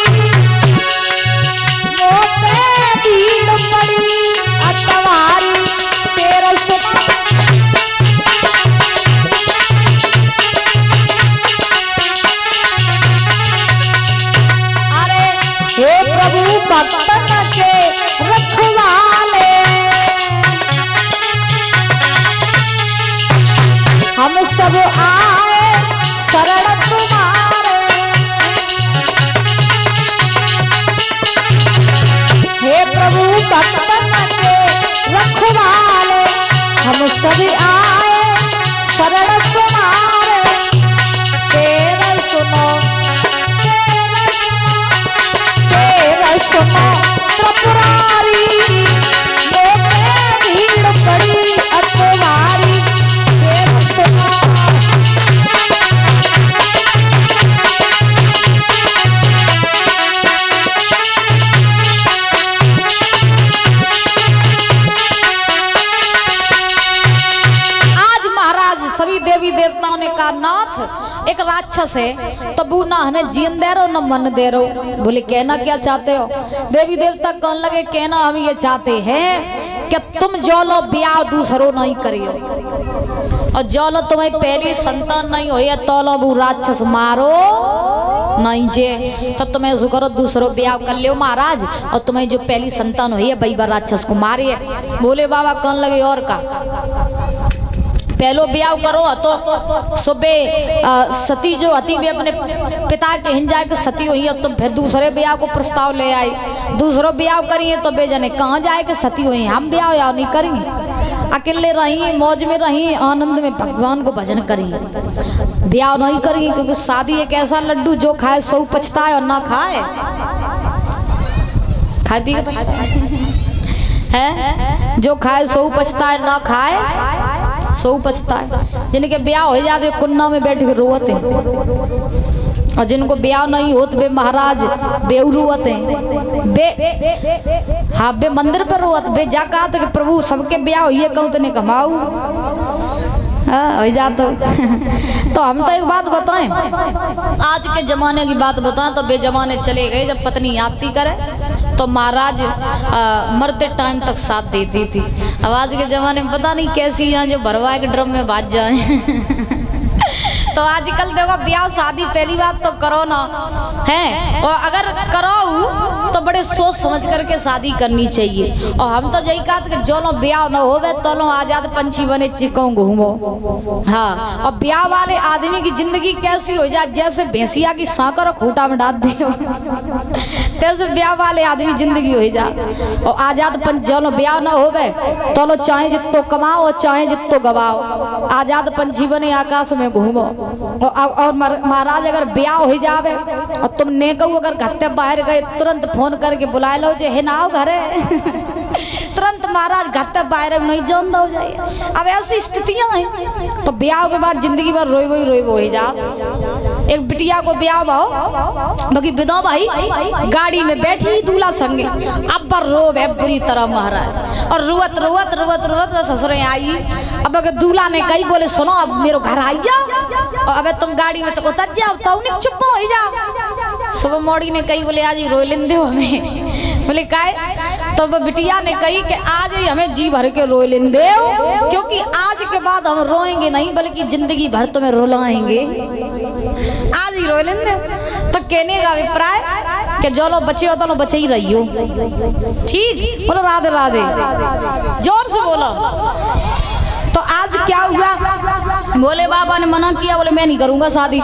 मोते भीड़ पड़ी अतवारी तेरा सुनो। अरे हे प्रभु भक्तन के रखवाले हम सब आए शरण तुम्हारे। हे प्रभु भक्तन के रखवाले हम सब आए शरण तुम्हारे। तेरा सुनो तेरा सुनो त्रिपुरारी मोते भीड़ पड़ी अतवारी तेरा सुनो। सभी देवी देवताओं ने कहा नाथ एक राक्षस है तो वो ना हमें जीन दे रहो ना मन दे रहो। बोले कहना क्या चाहते हो? देवी देवता कहने लगे कहना हम ये चाहते हैं कि तुम जो लो ब्याह दूसरों नहीं करियो और जो लो तुम्हें पहली संतान नहीं हो या तो लो वो राक्षस मारो नहीं जे तो तुम्हें करो दूसरों ब्याह कर लियो महाराज और तुम्हें जो पहली संतान हुई है वही राक्षस को मारिए। भोले बाबा कहने लगे और का पहलो ब्याह करो तो सुबह सती जो हती भी अपने पिता के हिंजा के सती हुई है तो फिर दूसरे ब्याह को प्रस्ताव ले आई। दूसरो ब्याह करिए तो बेजने कहाँ जाए के सती हुई हम ब्याह या नहीं करेंगे अकेले रही मौज में रही आनंद में भगवान को भजन करिए ब्याह नहीं करेंगे क्योंकि शादी एक ऐसा लड्डू जो खाए सो पछताए और ना खाए खाए पी के है जो खाए सो पछताए ना खाए सो पछता है। जिनके ब्याह हो जाते कुन्ना में बैठ के रोते हैं और जिनको ब्याह नहीं होते वे महाराज बेउरुवत हैं बे हाँ बे मंदिर पर रोवत बे जाका कि प्रभु सबके ब्याह हो ये कहूँ तो नहीं कमाऊ हो जाता। तो हम तो एक बात बताएं आज के जमाने की बात बताएं तो बेजमाने चले गए जब पत्नी आती करे तो महाराज मरते टाइम तक साथ देती थी। अब आज के जमाने में पता नहीं कैसी यहाँ जो भरवा के ड्रम में बाज जाए तो आजकल देखो ब्याह शादी पहली बात तो करो ना है और अगर करो तो बड़े सोच समझ करके शादी करनी चाहिए। और हम तो यही कहते कि जो लोग ब्याह न होवे तो लोग आजाद पंछी बने चिकों घूमो। हाँ और ब्याह वाले आदमी की जिंदगी कैसी हो जाए जैसे भैंसिया की सांकर खूटा में डाल दे तैसे ब्याह वाले आदमी जिंदगी हो जाए। और आजाद पंछी जो लोग ब्याह न होवे तो लोग चाहे जितो कमाओ चाहे जितो गवाओ आजाद पंछी बने आकाश में घूमो। और महाराज अगर ब्याह हो जावे और तुम ने कहू अगर घर बाहर गए तुरंत फोन करके बुला लो जे है ना आओ घरे तुरंत महाराज घर बाहर नहीं जानता हो जाए। अब ऐसी स्थितियां हैं तो ब्याह के बाद जिंदगी भर रोई वो ही जा। एक बिटिया को ब्याह भाव बाकी विदा भाई गाड़ी में बैठी दूल्हा संगे अब पर रोब है बुरी तरह महाराज और रुवत रुवत रुवत रुवत ससुरे आई। अब अगर दूल्हा ने कही बोले सुनो अब मेरे घर आई जाओ और अब तुम गाड़ी में तो उतर जाओ तो उन्हें चुप हो जाओ। सुबह मोड़ी ने कही बोले आज ही रोई लेंदे हो हमें बोले काय तो बिटिया ने कही कि आज ही हमें जी भर के रोई लेंदे हो क्योंकि आज के बाद हम रोएंगे नहीं बल्कि जिंदगी भर तुम्हें रुलाएंगे आज ही रोई लेंदे। तो कहने का अभिप्राय कि जो लोग बचे हो तो लोग बचे ही रही हो। ठीक बोलो राधे राधे जोर से बोलो। तो आज क्या हुआ बोले बाबा ने मना किया बोले मैं नहीं करूंगा शादी।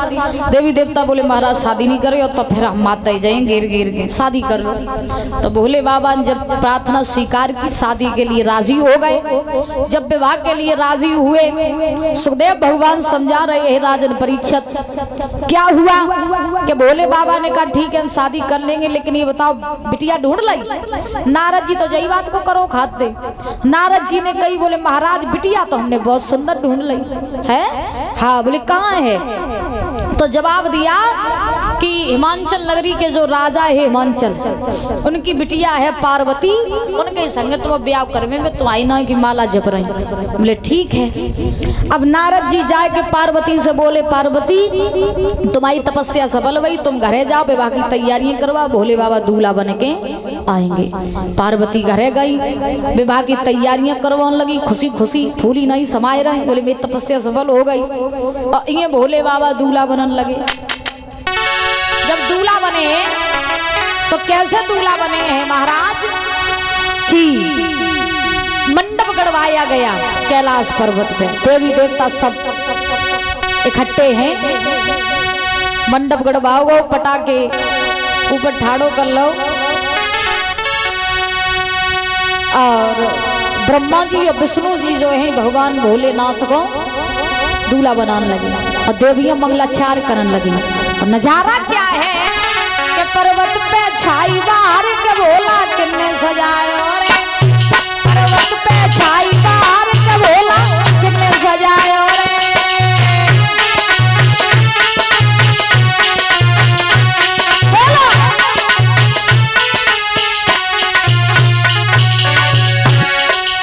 देवी देवता बोले महाराज शादी नहीं करे तो फिर हम मात दे जाएंगे गिर गिर के शादी कर लो। तो भोले बाबा ने जब प्रार्थना स्वीकार की शादी के लिए राजी हो गए। जब विवाह के लिए राजी हुए सुखदेव भगवान समझा रहे हैं राजन परीक्षित क्या हुआ कि भोले बाबा ने कहा ठीक है हम शादी कर लेंगे लेकिन ये बताओ बिटिया ढूंढ लाई। नारद जी तो यही बात को करो खाते। नारद जी ने कही बोले महाराज बिटिया तो हमने बहुत सुंदर ढूंढ ली है। हाँ बोले कहाँ है तो जवाब दिया कि हिमांचल नगरी के जो राजा है हिमांचल, उनकी बिटिया है पार्वती, उनके संग तुम ब्याह करवे में तुम आई ना की माला जप रही। बोले ठीक है। अब नारद जी जाए के पार्वती से बोले पार्वती तुम्हारी तपस्या सफल हुई, तुम घरे जाओ, विवाह की तैयारियां करवा, भोले बाबा दूल्हा बन के आएंगे। पार्वती घरे गई, विवाह की तैयारियां करवाने लगी, खुशी खुशी फूली नहीं समाये रही। बोले मेरी तपस्या सफल हो गई। और ये भोले बाबा दूल्हा बनने लगे। जब दूल्हा बने तो कैसे दूल्हा बने हैं महाराज कि मंडप गड़वाया गया कैलाश पर्वत पे, देवी देवता सब इकट्ठे हैं। मंडप गड़वाओ, पटाखे ऊपर ठाड़ो कर लो, और ब्रह्मा जी और विष्णु जी जो है भगवान भोलेनाथ को दूल्हा बनाने लगे और देवियां मंगलाचार करने लगी। और नजारा क्या है कि पर्वत पे छाई बाहर के भोला किन्ने सजाए, रे पर्वत पे छाई बाहर के भोला किन्ने सजाए, रे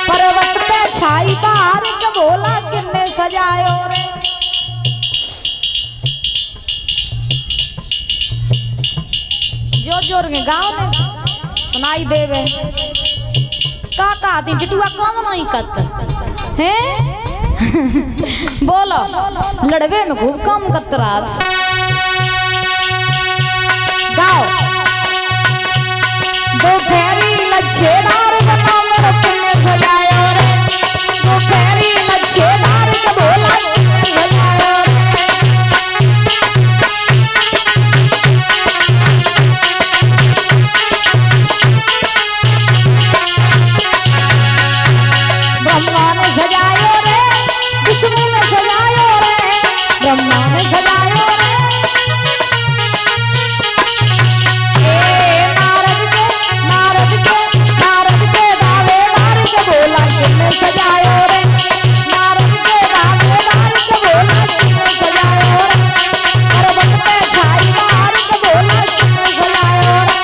पर्वत पे छाई बाहर के भोला किन्ने सजाए, रे जोर के गाँव में सुनाई देवे का दी टिटुआ कम नहीं कत है बोलो लड़वे में खूब कम कतरा गाओ। दो फेरी लच्छेदार बना मेरे किन्ने सजायो, रे दो फेरी लच्छेदार के भोला किन्ने सजायो, ब्रह्मा ने सजायो रे, विष्णु ने सजायो रे, ब्रह्मा ने सजायो रे, नारद के दावेदार के भोला किन्ने सजायो रे, नारद के दावेदार के भोला किन्ने सजायो रे, पर्वत पे छाई बाहर के भोला किन्ने सजायो रे।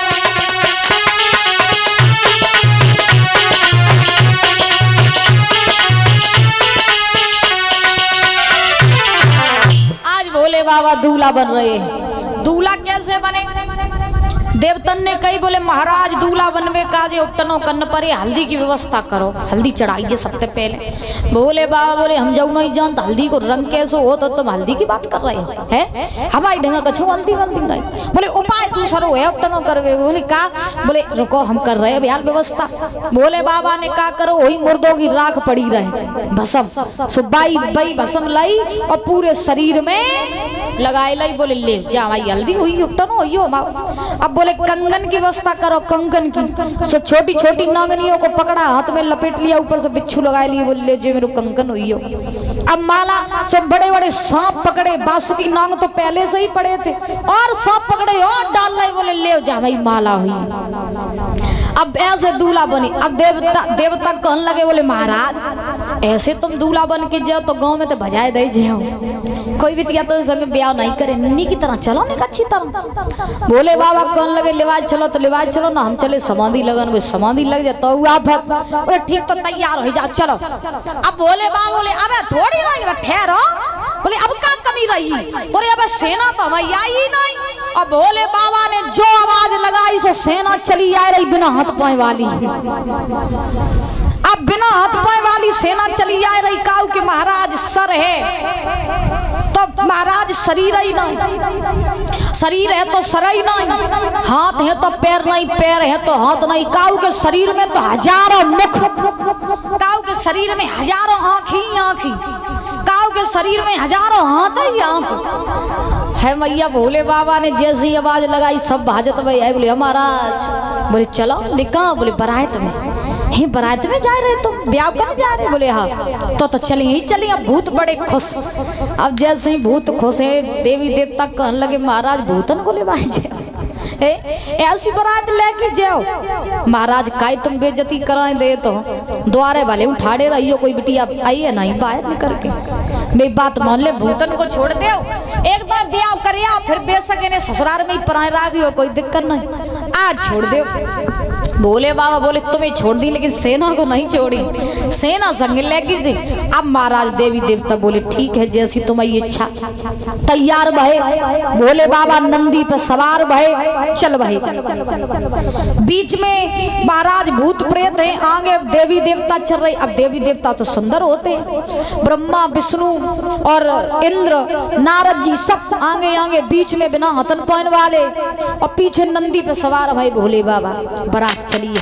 भोले बाबा दूल्हा बन रहे हैं। दूल्हा कैसे बने? देवतन ने कही बोले महाराज दूल्हा बनवे काजे उपटनो कन्न परे, हल्दी की व्यवस्था करो, हल्दी चढ़ाइए सबसे पहले। भोले बाबा बोले हम जाऊ नहीं जानता हल्दी को रंग कैसे हो, तो तुम हल्दी की बात कर रहे हो है हमारी ढंगा कछू हल्दी वल्दी नहीं। बोले उपाय दूसरा है उपटनो करवे। बोले का? बोले रुको हम कर रहे हैं यार व्यवस्था। भोले बाबा ने का करो वही मुर्दों की राख पड़ी रहे, भस्म सुबाई बई भस्म लाई और पूरे शरीर में लगाए लाई। बोले ले जा भाई हल्दी हुई उपटनो हुई हो। अब बोले कंगन की व्यवस्था करो, कंगन की सो छोटी छोटी नांगनियों को पकड़ा, हाथ में लपेट लिया, ऊपर से बिच्छू लगा लिए। बोले ले जो मेरे कंगन हुई हो। अब माला सो बड़े बड़े सांप पकड़े, बासुकी नांग तो पहले से ही पड़े थे, और सांप पकड़े और डाल रहे। बोले ले जा भाई माला हुई। अब ऐसे दूल्हा बनी। अब देवता कहने लगे बोले महाराज ऐसे तुम दूल्हा बन के जाओ तो गांव में तो बजाए दे जाओ, कोई भी तो संग ब्याह नहीं करे, नन्नी की तरह चलो नहीं अच्छी तरह। भोले बाबा कहने लगे लिवाज चलो तो लिवाज चलो ना, हम चले समाधि लगन, वो समाधि लग जाए तो आप बोले ठीक तो तैयार हो जा चलो। अब भोले बाबा बोले अब थोड़ी नहीं ठहरो। बोले अब क्या कमी रही? बोले अब सेना तो हमारी आई नहीं। अब भोले बाबा ने जो आवाज लगाई सो सेना चली आ रही बिना हाथ पाए वाली। अब बिना हाथ पाए वाली सेना चली आ रही। काऊ के महाराज सर है तो महाराज शरीर ही नहीं, शरीर है तो सर ही नहीं, हाथ है तो पैर नहीं, पैर है तो हाथ नहीं। काऊ के शरीर में तो हजारों मुख, काऊ के शरीर में हजारों आँख ही आँख, काऊ के शरीर में हजारों हाथ ही आँख है। मैया भोले बाबा ने जैसी आवाज लगाई सब भाजत में आए। बोले महाराज, बोले चलो लिखा। बोले बारात में ही, बारात में जा रहे तुम ब्याह करने जा रहे? बोले हाँ। तो चलिए ही चलिए। अब भूत बड़े खुश। अब जैसे ही भूत खुश है देवी देवता कहने लगे महाराज भूतन को ले ऐसी बारात लेके जाओ। महाराज काई तुम बेइज्जती कराए दे तो द्वारे वाले उठाड़े रहियो, कोई बिटिया आई है नहीं बाहर निकल के। मेरी बात मान ले, भूतन को छोड़ दे, एकदम ब्याह कर करे फिर बेशक इन्हें ससुराल में ही पराए राखी हो, कोई दिक्कत नहीं, आज छोड़ दो। भोले बाबा बोले तुम्हें छोड़ दी लेकिन सेना को नहीं छोड़ी, सेना संग लेगी जी। अब महाराज देवी देवता बोले ठीक है जैसी तुम्हारी इच्छा। तैयार भये भोले बाबा नंदी पर सवार भये, चल भये। बीच में महाराज भूत प्रेत रहे, आगे देवी देवता चल रहे। अब देवी देवता तो सुंदर होते, ब्रह्मा विष्णु और इंद्र नारद जी सब आगे आगे, बीच में बिना हथन पहन वाले और पीछे नंदी पे सवार भये भोले बाबा। बारात चलिए,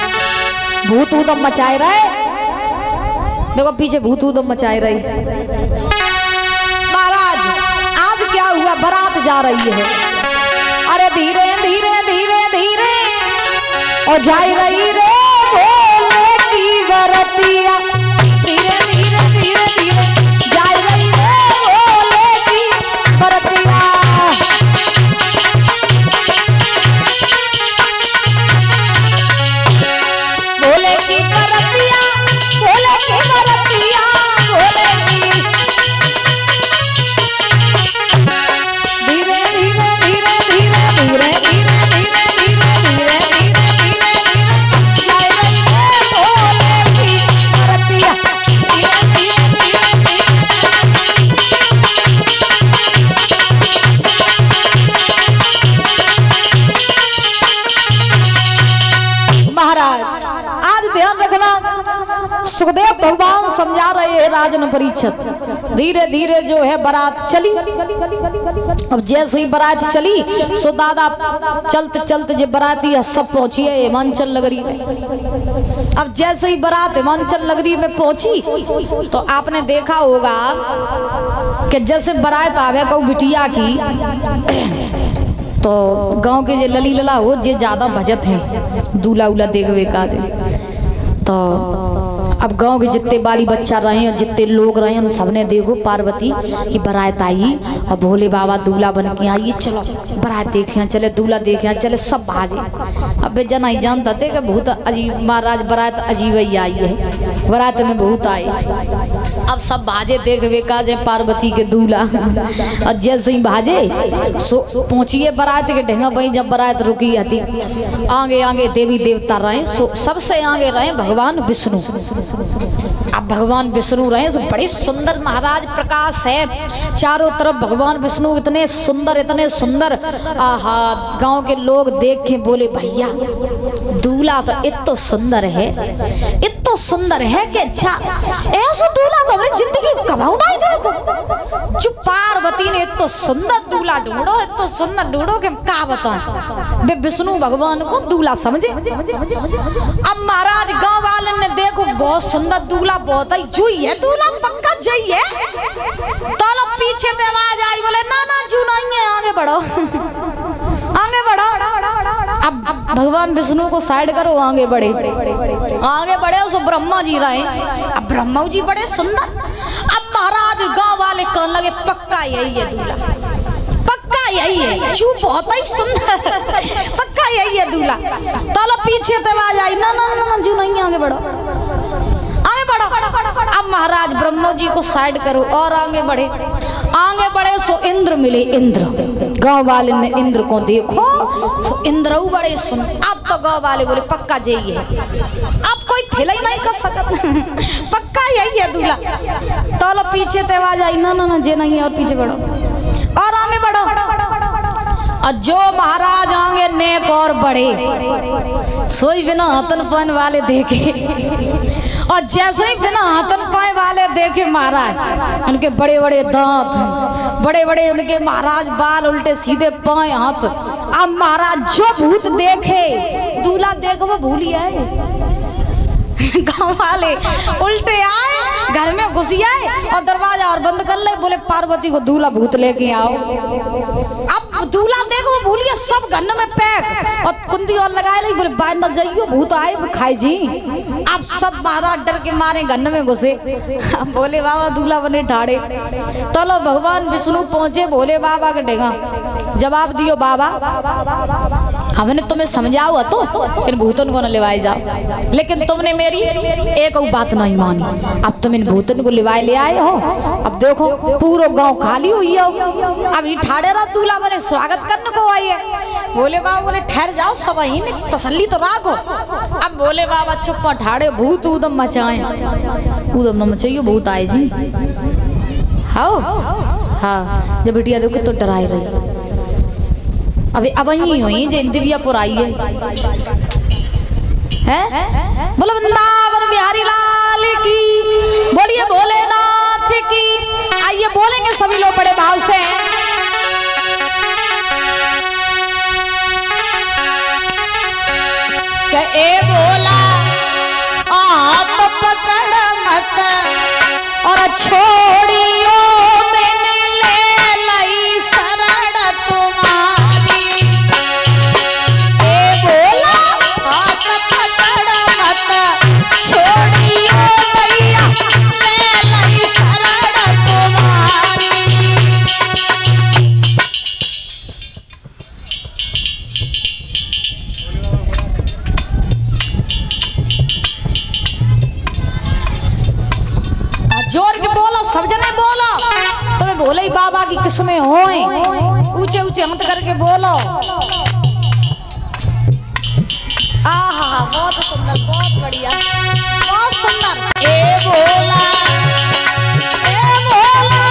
भूत ऊदम मचाए रहे, देखो पीछे भूत ऊदम मचाए रहे। महाराज आज क्या हुआ, बारात जा रही है, अरे धीरे धीरे धीरे धीरे और जाई रही रे भोले की बरतिया, धीरे धीरे धीरे धीरे जाई रही रे भोले की बरतिया। भोले की बरतिया, भोले की बरतिया, भोले की धीरे धीरे धीरे धीरे धीरे धीरे धीरे धीरे धीरे धीरे जाए रही है भोले की बरतिया, धीरे धीरे महाराज आज ध्यान रखना, सुखदेव भगवान समझा रहे हैं राजन परीक्षित। धीरे धीरे जो है बारात चली। अब जैसे ही बारात चली सो दादा चलते चलते जो बाराती है सब पहुंची है हिमांचल नगरी में। अब जैसे ही बारात हिमांचल नगरी में पहुंची तो आपने देखा होगा कि जैसे बारात आवे को बिटिया की तो गांव के जे लली लला हो जे ज्यादा भजत है दूल्हा उला देखवे का जे। तो अब गांव के जितने बाली बच्चा रहे और जितने लोग रहे उन सबने देखो पार्वती की बारात आई और भोले बाबा दूल्हा बन के आई, चलो बारात देखे चले, दूल्हा देखे चले, सब भाजे। अब वे जना ही जानता थे कि बहुत अजीब महाराज बारात अजीब ही आई है, बारात में बहुत आए। अब सब भाजे देखवे का जे पार्वती के दूल्हा। और जैसे ही भाजे सो पहुंचिए बारात के ढेंगा बही। जब बारात रुकी थी आगे आगे देवी देवता रहे, सबसे आगे रहे भगवान विष्णु। अब भगवान विष्णु रहे सो बड़े सुंदर महाराज प्रकाश है चारों तरफ। भगवान विष्णु इतने सुंदर, आहा गांव के लोग देख के बोले भैया दूल्हा तो इतना सुंदर है, इतना सुंदर है कि अच्छा ऐसा दूल्हा तो हमने जिंदगी कभाऊ नहीं देखो। जो पार्वती ने इतना सुंदर दूल्हा ढूंढो, इतना सुंदर ढूंढो कि क्या बताएं। वे विष्णु भगवान को दूल्हा समझे। अब महाराज गांव वाले ने देखो बहुत सुंदर दूल्हा, बहुत ही जुई है दूल्हा, पक्का जई है। तो पीछे से आवाज आई बोले ना ना जू नहीं है, आगे बढ़ो आगे बढ़ो। अब भगवान विष्णु को साइड करो, आगे बढ़े सो ब्रह्मा जी रहे। अब ब्रह्मा जी बड़े सुंदर। अब महाराज गांव वाले कहने लगे पक्का यही है दूल्हा, पक्का यही है, जू बहुत ही सुंदर, पक्का यही है दूल्हा। तो पीछे से आवाज आई ना ना ना जू नहीं, आगे बढ़ो आगे बढ़ो। अब महाराज ब्रह्मा जी को साइड करो और आगे बढ़े सो इंद्र मिले। इंद्र गांव वाले ने इंद्र को देखो सो इंद्र बड़े सुन। अब तो गांव वाले बोले पक्का यही है, अब कोई फेल ही नहीं कर सकता, पक्का यही है दूल्हा। तो पीछे से आवाज आई ना ना ना जे नहीं है, और पीछे बढ़ो और आगे बढ़ो। और जो महाराज आगे नेक और बड़े सोई बिना हथन पहन वाले देखे। और जैसे ही बिना हाथन पाए वाले देखे महाराज उनके बड़े बड़े दांत, बड़े बड़े उनके महाराज बाल, उल्टे सीधे पाए हाथ। अब महाराज जो भूत देखे दूल्हा देखो वो भूल आए। गांव वाले उल्टे आए, घर में घुसी आए और दरवाजा और बंद कर ले। बोले पार्वती को दूल्हा भूत लेके आओ। अब दूल्हा देखो वो भूल गया, सब गन्न में पैक और कुंदी और लगाए ली। बोले बाहर न जाइयो भूत आए खाई जी। अब सब महाराज डर के मारे गन्न में घुसे। बोले बाबा दूल्हा बने ठाड़े। तो लो भगवान विष्णु पहुंचे भोले बाबा के डेगा, जवाब दियो बाबा हमने तुम्हें समझाओ तो इन भूतन को न लिवाए जाओ, लेकिन तुमने मेरी एक बात नहीं मानी। अब तुम इन भूतन को लिवाए ले आए हो। अब देखो पूरा गांव खाली हुई है। अभी ठाड़े रहा दूल्हा मेरे स्वागत करने को आई है। बोले बाबा बोले ठहर जाओ सब ही तसल्ली तो राखो। अब बोले बाबा चुप ठाड़े भूत उदम मचाए, उदम न मचाइयो भूत आए जी। हाँ हाँ जब बिटिया देखो तो डराई रही। अबे अब यही हुई दिव्यापुर आई है, बोलो वृंदावन बिहारी लाल की, बोलिए भोलेनाथ की। आइए बोलेंगे सभी लोग बड़े भाव से। क्या ए बोला आप पकड़ मत और छोड़ियो मैंने ले लाई शरण तुम्हारी। ए बोला आप पकड़ मत छोड़ियो मैया ले लाई शरण तुम्हारी। जोर के बोलो सब जने बोलो, तुम्हें बोले ही बाबा की किस्में होए। ऊंचे ऊंचे मत करके बोलो। आहा बहुत सुंदर बहुत बढ़िया बहुत सुंदर। ए बोला ए बोला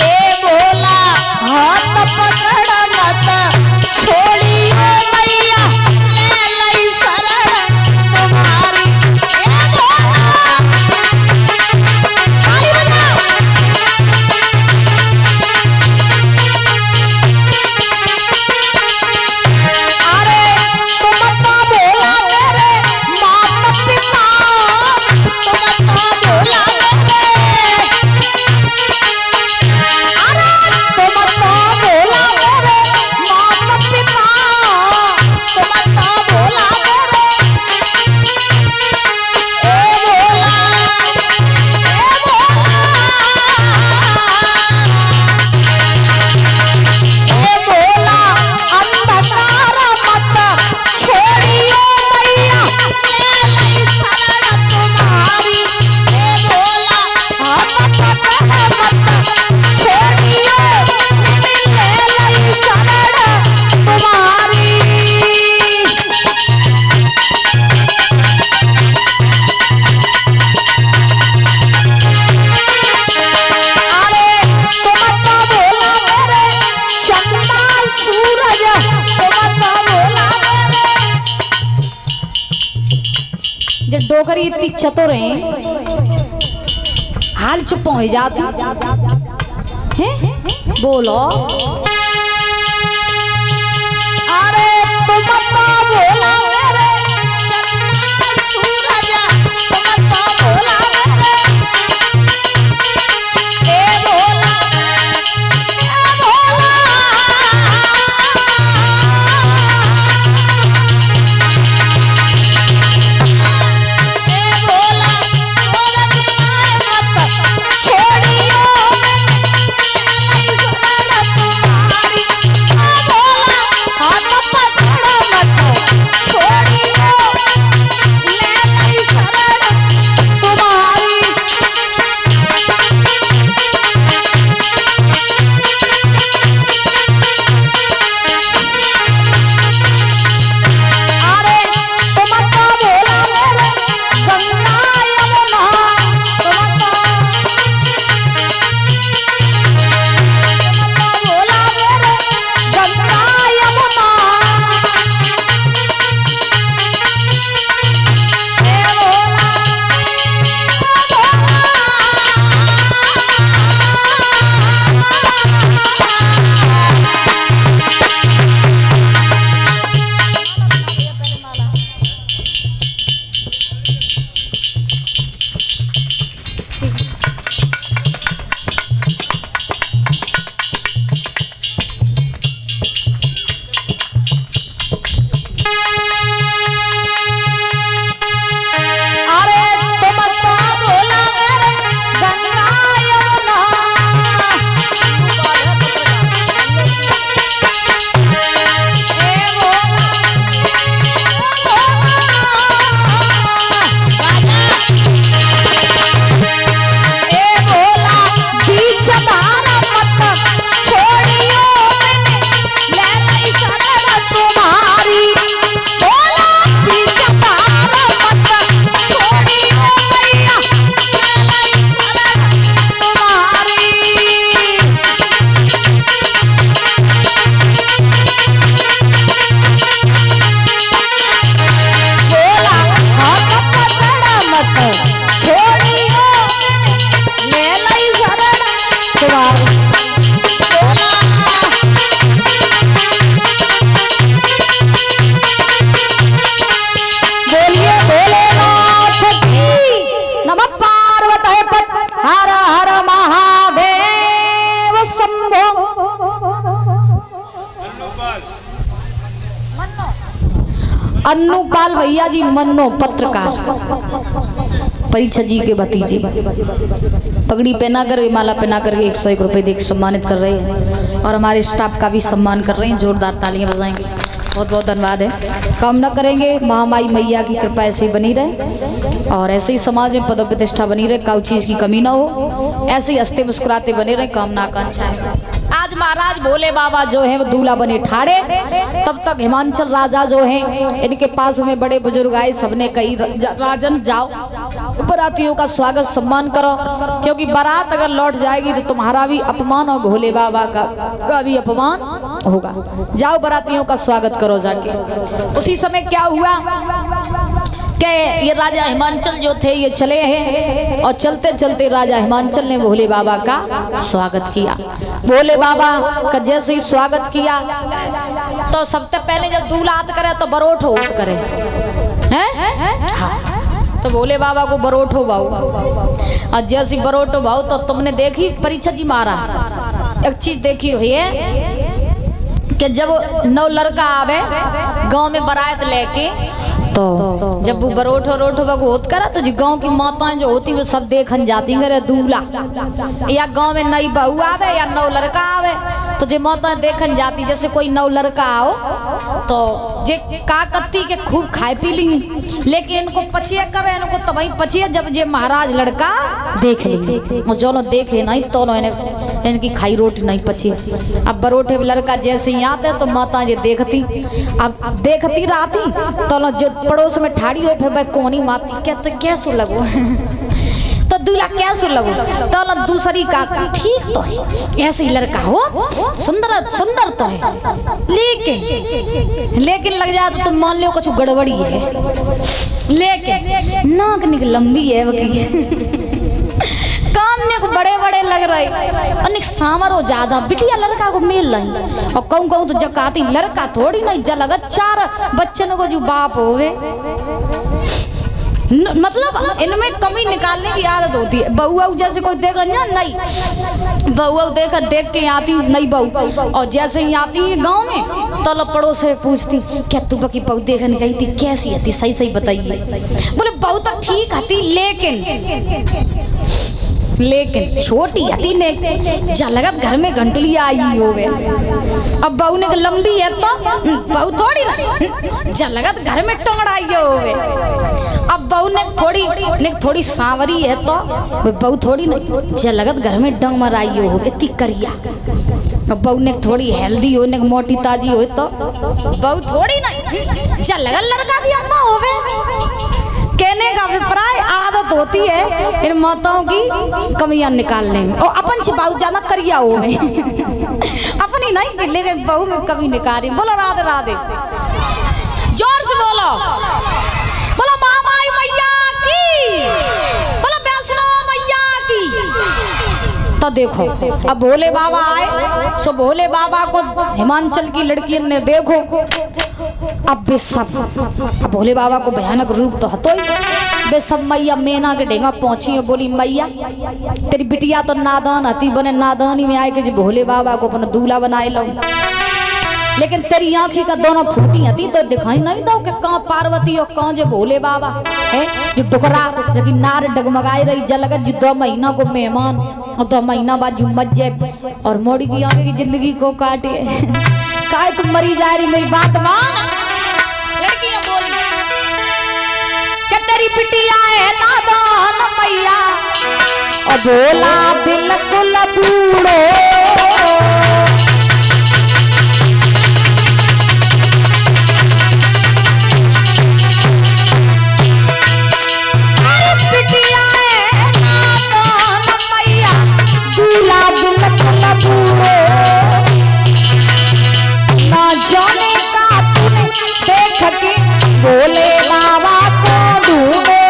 ए बोला हाथ पकड़ मत छोड़ियो मैया ले लाई शरण तुम्हारी। ए बोला ताली बजाओ। अरे तुम तो बोला मेरे माता पिता, तुम तो बोला मेरे, अरे तुम तो बोला मेरे माता पिता, तुम तो बोला मेरे। ए बोला ए बोला अंधकार मत छोड़ियो मैया ले लाई शरण तुम्हारी। ए बोला हाथ पकड़ मत छोड़ियो मैंने ले लाई शरण तुम्हारी। अरे तुम तो बोला मेरे चंदा सूरज, तुम तो बोला मेरे। जब डोकरी इतनी चतुर है हाल चुप हो जाती हैं। बोलो अरे तुम तो बोला मेरे चंदा सूरज, तुम तो बोला मेरे। ए बोला ए बोला ए बोला बोला मत छोड़ियो मैंने ले लाई शरण तुम्हारी। अन्नूपाल भैया जी मन्नो पत्रकार, परीक्षित जी के भतीजे, पगड़ी पहना कर माला पहना करके 101 रुपए देकर सम्मानित कर रहे हैं और हमारे स्टाफ का भी सम्मान कर रहे हैं। जोरदार तालियां बजाएंगे। बहुत बहुत धन्यवाद है। कामना करेंगे महामाई मैया की कृपा ऐसे ही बनी रहे और ऐसे ही समाज में पद प्रतिष्ठा बनी रहे, काउ चीज की कमी ना हो, ऐसे ही हंसते मुस्कुराते बने रहे। कामना आकांक्षा है। आज महाराज भोले बाबा जो है वो दूल्हा बने ठाड़े, तब तक हिमांचल राजा जो हैं इनके पास में बड़े बुजुर्ग आए, सबने कही राजन जाओ बारातियों का स्वागत सम्मान करो, क्योंकि बारात अगर लौट जाएगी तो तुम्हारा भी अपमान और भोले बाबा का भी अपमान होगा। जाओ बारातियों का स्वागत करो जाके। उसी समय क्या हुआ कि ये राजा हिमांचल जो थे ये चले हैं और चलते चलते राजा हिमांचल ने भोले बाबा का स्वागत किया। भोले बाबा का जैसे ही स्वागत किया तो सबसे पहले जब दूल्हा करे तो बरोठ होत करे हैं, तो भोले बाबा को बरोठो भाऊ, और जैसी बरोठो भाऊ तो तुमने देखी परीक्षित जी महाराज एक चीज देखी हुई है कि जब नौ लड़का आवे गांव में बारात लेके, तो जब वो बरोठो रोठो को होत करा तो जो गांव की माताएं जो होती वो सब देखन जाती करे दूल्हा, या गांव में नई बहू आवे या नौ लड़का आवे तो जो माताएं देखन जाती, जैसे कोई नौ लड़का आओ तो जे का कत्ती के खूब खाए पी ली, लेकिन इनको पचिया कब है, इनको तभी पचिया जब जे महाराज लड़का देख लेंगे, और जो देखे नहीं तो इनकी खाई रोटी नहीं पची। अब बरोठे लड़का जैसे ही आते तो माता ये देखती, अब देखती रहती तो जो पड़ोस में ठाड़ी हुई फिर भाई कौनी माती क्या तो कैसो लगो तो दूल्हा कैसो लगो तो दूसरी का ठीक तो है, ऐसे ही लड़का हो सुंदर सुंदर तो है, लेकिन लग जाए तो तुम मान लो कुछ गड़बड़ी है, लेकिन नाक निक लंबी है कान को बड़े बड़े लग रहे और सामर हो ज्यादा बिटिया लड़का को मिल रही, और कहूँ कहूँ तो जकाती लड़का थोड़ी नहीं जलगा 4 बच्चन को जो बाप होवे, मतलब इनमें कमी निकालने की आदत होती है। बहू जैसे कोई देखा ना नहीं, बहू देख के आती नहीं बहू, और जैसे ही आती है गांव में तो लो पड़ोस से पूछती क्या तू बकी बहू देखने गई थी, कैसी आती सही सही बताइए, बोले बहू तो ठीक आती लेकिन छोटी आती ने जलगत घर में घंटली आई होवे, अब बहू ने लंबी है तो बहू थोड़ी ना जलगत घर में टंगड़ाई होवे, अब बहू ने थोड़ी सांवरी है तो बहू थोड़ी नहीं जलगत घर में डंग मराई हो इतनी करिया, अब बहू ने थोड़ी हेल्दी हो ने मोटी ताजी हो तो बहू थोड़ी नहीं जलगत लड़का भी अम्मा होवे। कहने का अभिप्राय आदत होती है इन माताओं की कमियां निकालने में, और अपन से बहुत ज्यादा करिया हो में अपनी नहीं लेकिन बहू में कमी निकाली। बोलो राधे राधे, जोर से बोलो, बोलो महामाई मैया की, बोलो वैष्णो मैया की। तो देखो अब भोले बाबा आए, सो भोले बाबा को हिमांचल की लड़कियों ने देखो अब बे सब भोले बाबा को भयानक रूप तो हतो ही, बे सब मैया मेना के ढेंगा पहुंची है, बोली मैया तेरी बिटिया तो नादान हती बने नादानी में आए के जो भोले बाबा को अपना दूल्हा बनाए लो, लेकिन तेरी आंखी का दोनों फूटी हती तो दिखाई नहीं दो कि कहाँ पार्वती और कहाँ जो भोले बाबा है, जो डुकरा जबकि नार डगमगाई रही जलगत जो 2 महीना को मेहमान और 2 महीना बाद जो मज्जे और मोड़ी की आगे की जिंदगी को काटे काय तुम मरी जा रही, मेरी बात मान। लड़कियां बोली कि तेरी बिटिया है नादान मैया और भोला बिल्कुल बूढ़ो, भोले बाबा को ढूंढो,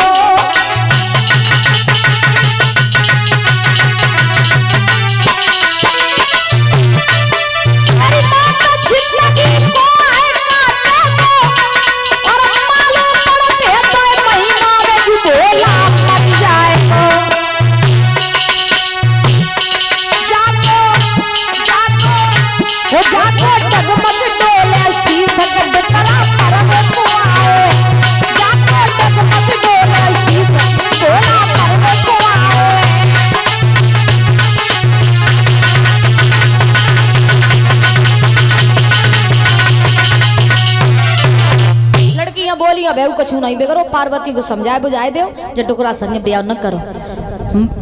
है कछु नहीं बेकरो, पार्वती को समझाए बुझाए दो जे टुकड़ा संगे ब्याह न करो।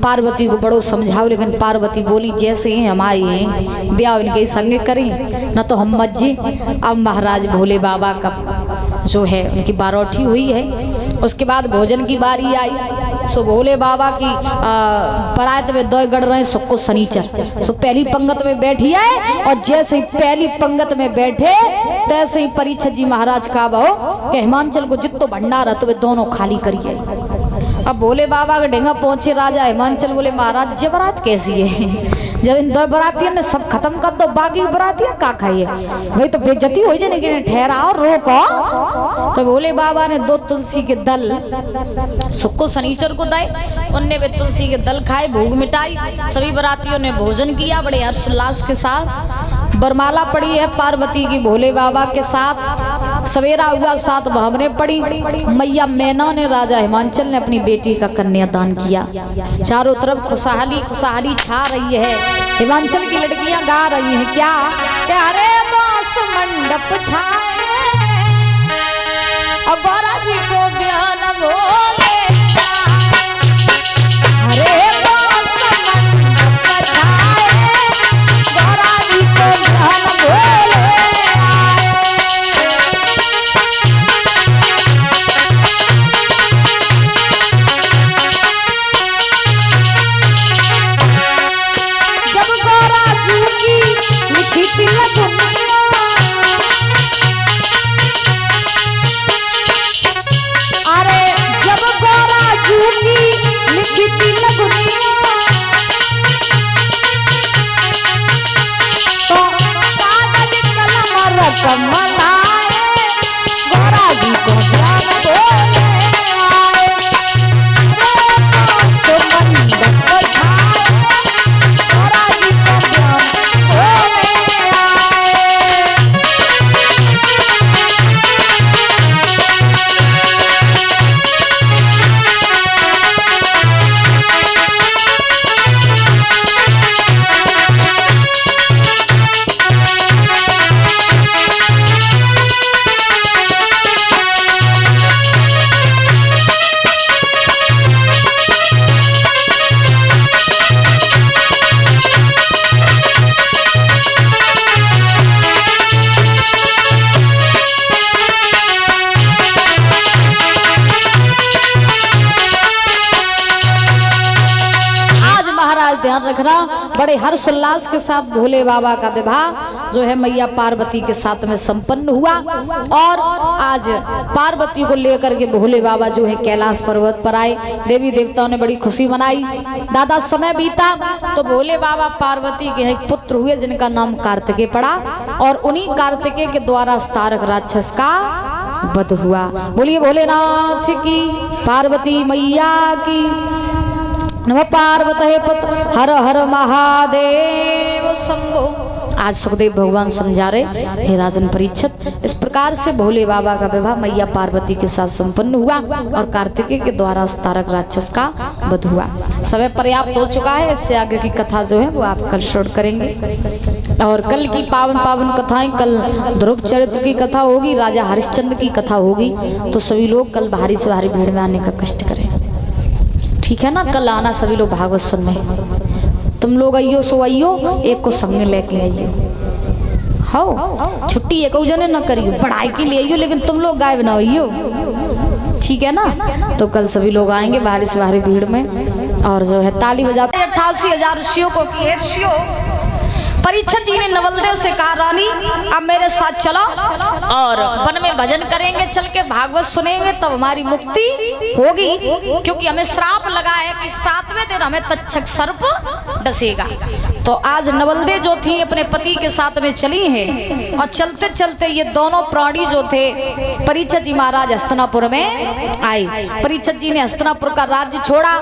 पार्वती को बड़ो समझाओ, लेकिन पार्वती बोली जैसे ही हम आए हैं ब्याह इनके संगे करें न तो हम मत जी। अब महाराज भोले बाबा का जो है उनकी बारौठी हुई है, उसके बाद भोजन की बारी आई। सो भोले बाबा की परायत में दो गढ़ रहे सबको सनीचर। सो पहली पंगत में बैठी है और जैसे ही पहली पंगत में बैठे तैसे ही परीक्षित जी महाराज का बहु के हिमांचल को जितो भंडार है तो वे दोनों खाली करिए। अब भोले बाबा का ढेंगा पहुंचे राजा हिमांचल, बोले महाराज ये बारात कैसी है? जब इन दो बरातियों ने सब खत्म कर दो, बाकी बरातियां का खाइए भाई, तो बेइज्जती हो जाए, लेकिन ठहराओ रोको। तो भोले बाबा ने 2 तुलसी के दल सबको सनीचर को दे, उनने वे तुलसी के दल खाए, भूख मिटाई, सभी बरातियों ने भोजन किया बड़े हर्षोल्लास के साथ। बरमाला पड़ी है पार्वती की भोले बाबा के साथ। सवेरा हुआ 7 भावने पड़ी। मैया मैना ने राजा हिमांचल ने अपनी बेटी का कन्यादान किया। चारों तरफ खुशहाली खुशहाली छा रही है। हिमांचल की लड़कियां गा रही हैं क्या हरे बास मंडप छाए और गौरा जी को ब्याह बोले, हरे बास मंडप छाए गौरा जी को ब्याह बोले। ध्यान रखना, बड़े हर्षोल्लास के साथ भोले बाबा का विवाह जो है मैया पार्वती के साथ में संपन्न हुआ। और आज पार्वती को लेकर के भोले बाबा जो है कैलाश पर्वत पर आए। देवी देवताओं ने बड़ी खुशी मनाई। दादा समय बीता तो भोले बाबा पार्वती के एक पुत्र हुए जिनका नाम कार्तिकेय पड़ा, और उन्हीं कार्तिकेय के द्वारा तारक राक्षस का वध हुआ। बोलिए भोलेनाथ की, पार्वती मैया की। नमः पार्वती पत हर हर महादेव शंभो। आज सुखदेव भगवान समझा रहे, हे राजन परीक्षित, इस प्रकार से भोले बाबा का विवाह मैया पार्वती के साथ संपन्न हुआ और कार्तिकेय के द्वारा उस तारक राक्षस का वध हुआ। समय पर्याप्त हो चुका है, इससे आगे की कथा जो है वो आप कल श्रवण करेंगे। और कल की पावन पावन कथाएं, कल ध्रुव चरित्र की कथा होगी, राजा हरिश्चंद्र की कथा होगी। तो सभी लोग कल भारी से भारी भीड़ में आने का कष्ट करें, ठीक है ना? कल आना सभी लोग भागवत सुनने। तुम लोग आइयो सो आइयो, एक को संग लेके आइयो। हो छुट्टी एक जने न करियो, पढ़ाई के लिए आइयो, लेकिन तुम लोग गायब ना होइयो, ठीक है ना? तो कल सभी लोग आएंगे भारी से भारी भीड़ में। और जो है ताली बजाते 88,000 ऋषियों को कि हे ऋषियों, परीक्षित जी ने नवलदेव से कहा रानी अब मेरे साथ चलो और वन में भजन करेंगे, चल के भागवत सुनेंगे, तब हमारी मुक्ति होगी। क्योंकि हमें श्राप लगा है कि 7वें दिन हमें तक्षक सर्प डसेगा। तो आज नवलदेव जो थी अपने पति के साथ में चली हैं, और चलते चलते ये दोनों प्राणी जो थे परीक्षित जी महाराज हस्तिनापुर में आए। परीक्षित जी ने हस्तिनापुर का राज्य छोड़ा,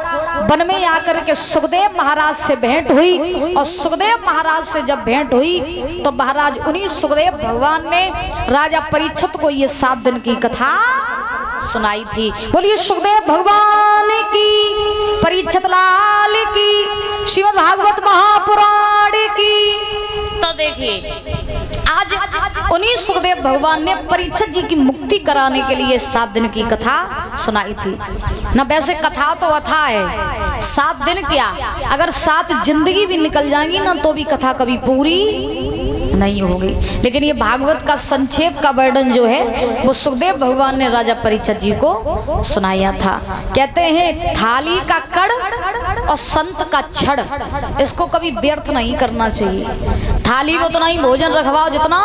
वन में आकर के सुखदेव महाराज से भेंट हुई। और सुखदेव महाराज से जब भेंट हुई तो महाराज उन्हीं सुखदेव भगवान ने राजा परीक्षित को ये 7 दिन की कथा सुनाई थी। बोलिए सुखदेव भगवान की, परीक्षित लाल की, श्रीमद् भागवत महापुराण की। तो देखिए आज उन्हीं सुखदेव भगवान ने परीक्षित जी की मुक्ति कराने के लिए 7 दिन की कथा सुनाई थी ना। वैसे कथा तो अथा है, 7 दिन क्या, अगर 7 जिंदगी भी निकल जाएंगी ना तो भी कथा कभी पूरी नहीं होगी। लेकिन ये भागवत का संक्षेप का वर्णन जो है वो सुखदेव भगवान ने राजा परीक्षित जी को सुनाया था। कहते हैं थाली का कड़ और संत का छड़, इसको कभी व्यर्थ नहीं करना चाहिए। थाली में उतना ही भोजन रखवाओ जितना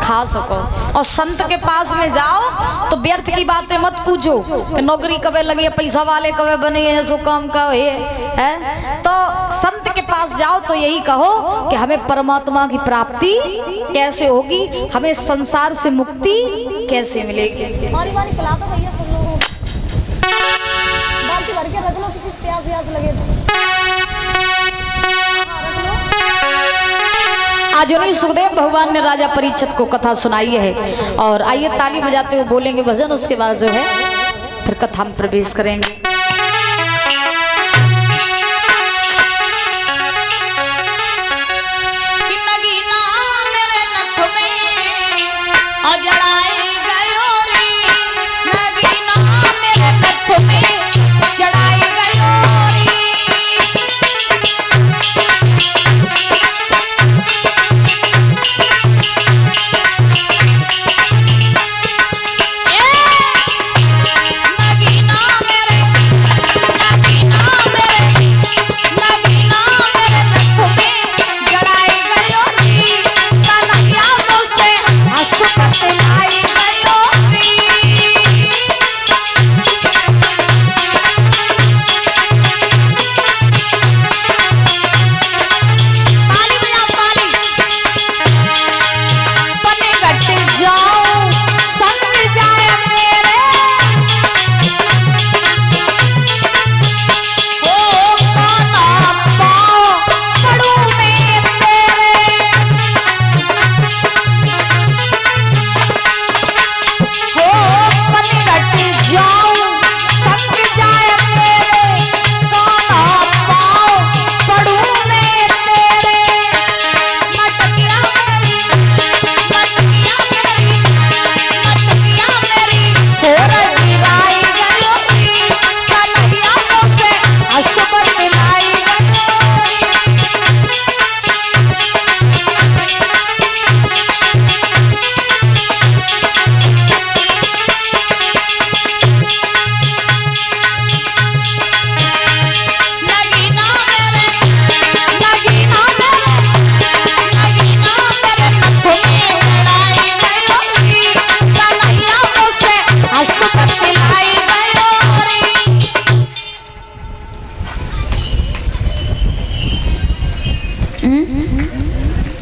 खा सको, और संत के पास में जाओ तो व्यर्थ की बातें मत पूछो कि नौकरी कब लगी है, पैसा वाले कब बने हैं, सो काम का है। तो संत के पास जाओ तो यही कहो कि हमें परमात्मा की प्राप्ति कैसे होगी, हमें संसार से मुक्ति कैसे मिलेगी। पानी वानी पिला दो भैया सब लोगों को, बाल्टी भर के रख लो, किसी प्यास व्यास लगे तो। आज उन्हीं सुखदेव भगवान ने राजा परीक्षित को कथा सुनाई है। और आइए ताली बजाते हुए बोलेंगे भजन, उसके बाद जो है फिर कथा में प्रवेश करेंगे।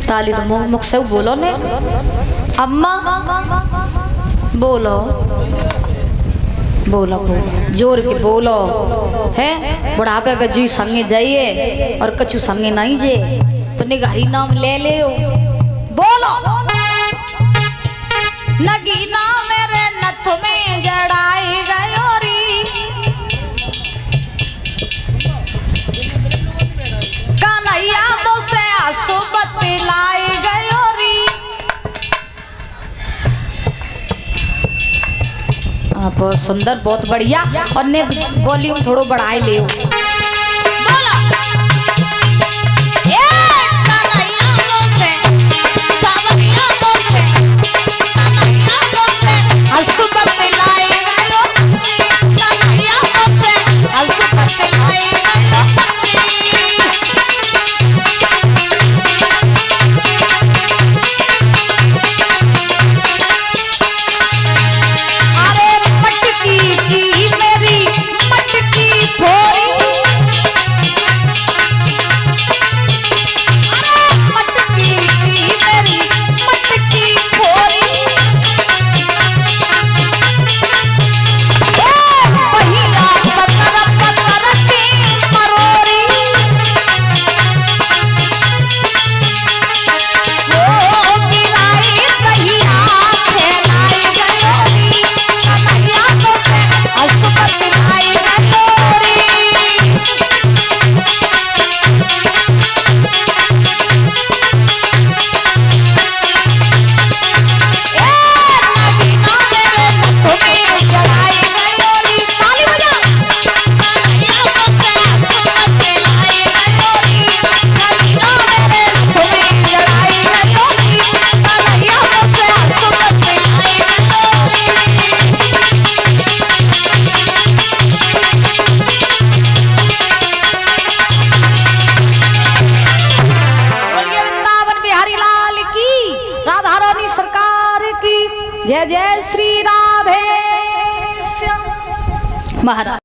ताली तो मुख से बोलो ने, अम्मा बोलो बोलो बोलो, जोर के बोलो है। बुढ़ापे पे जी संगे जाइए और कछु संगे नहीं जे तो निगारी नाम ले ले बोलो। नगीना मेरे नथ में जड़ाई गयो री, कन्हैया मुझसे आंसू बतलाई गयो री। बहुत सुंदर, बहुत बढ़िया। और ने वॉल्यूम थोड़ो बढ़ाए ले। अरे मटकी की मेरी मटकी थोड़ी सरकार की जय। जय श्री राधे श्याम महाराज।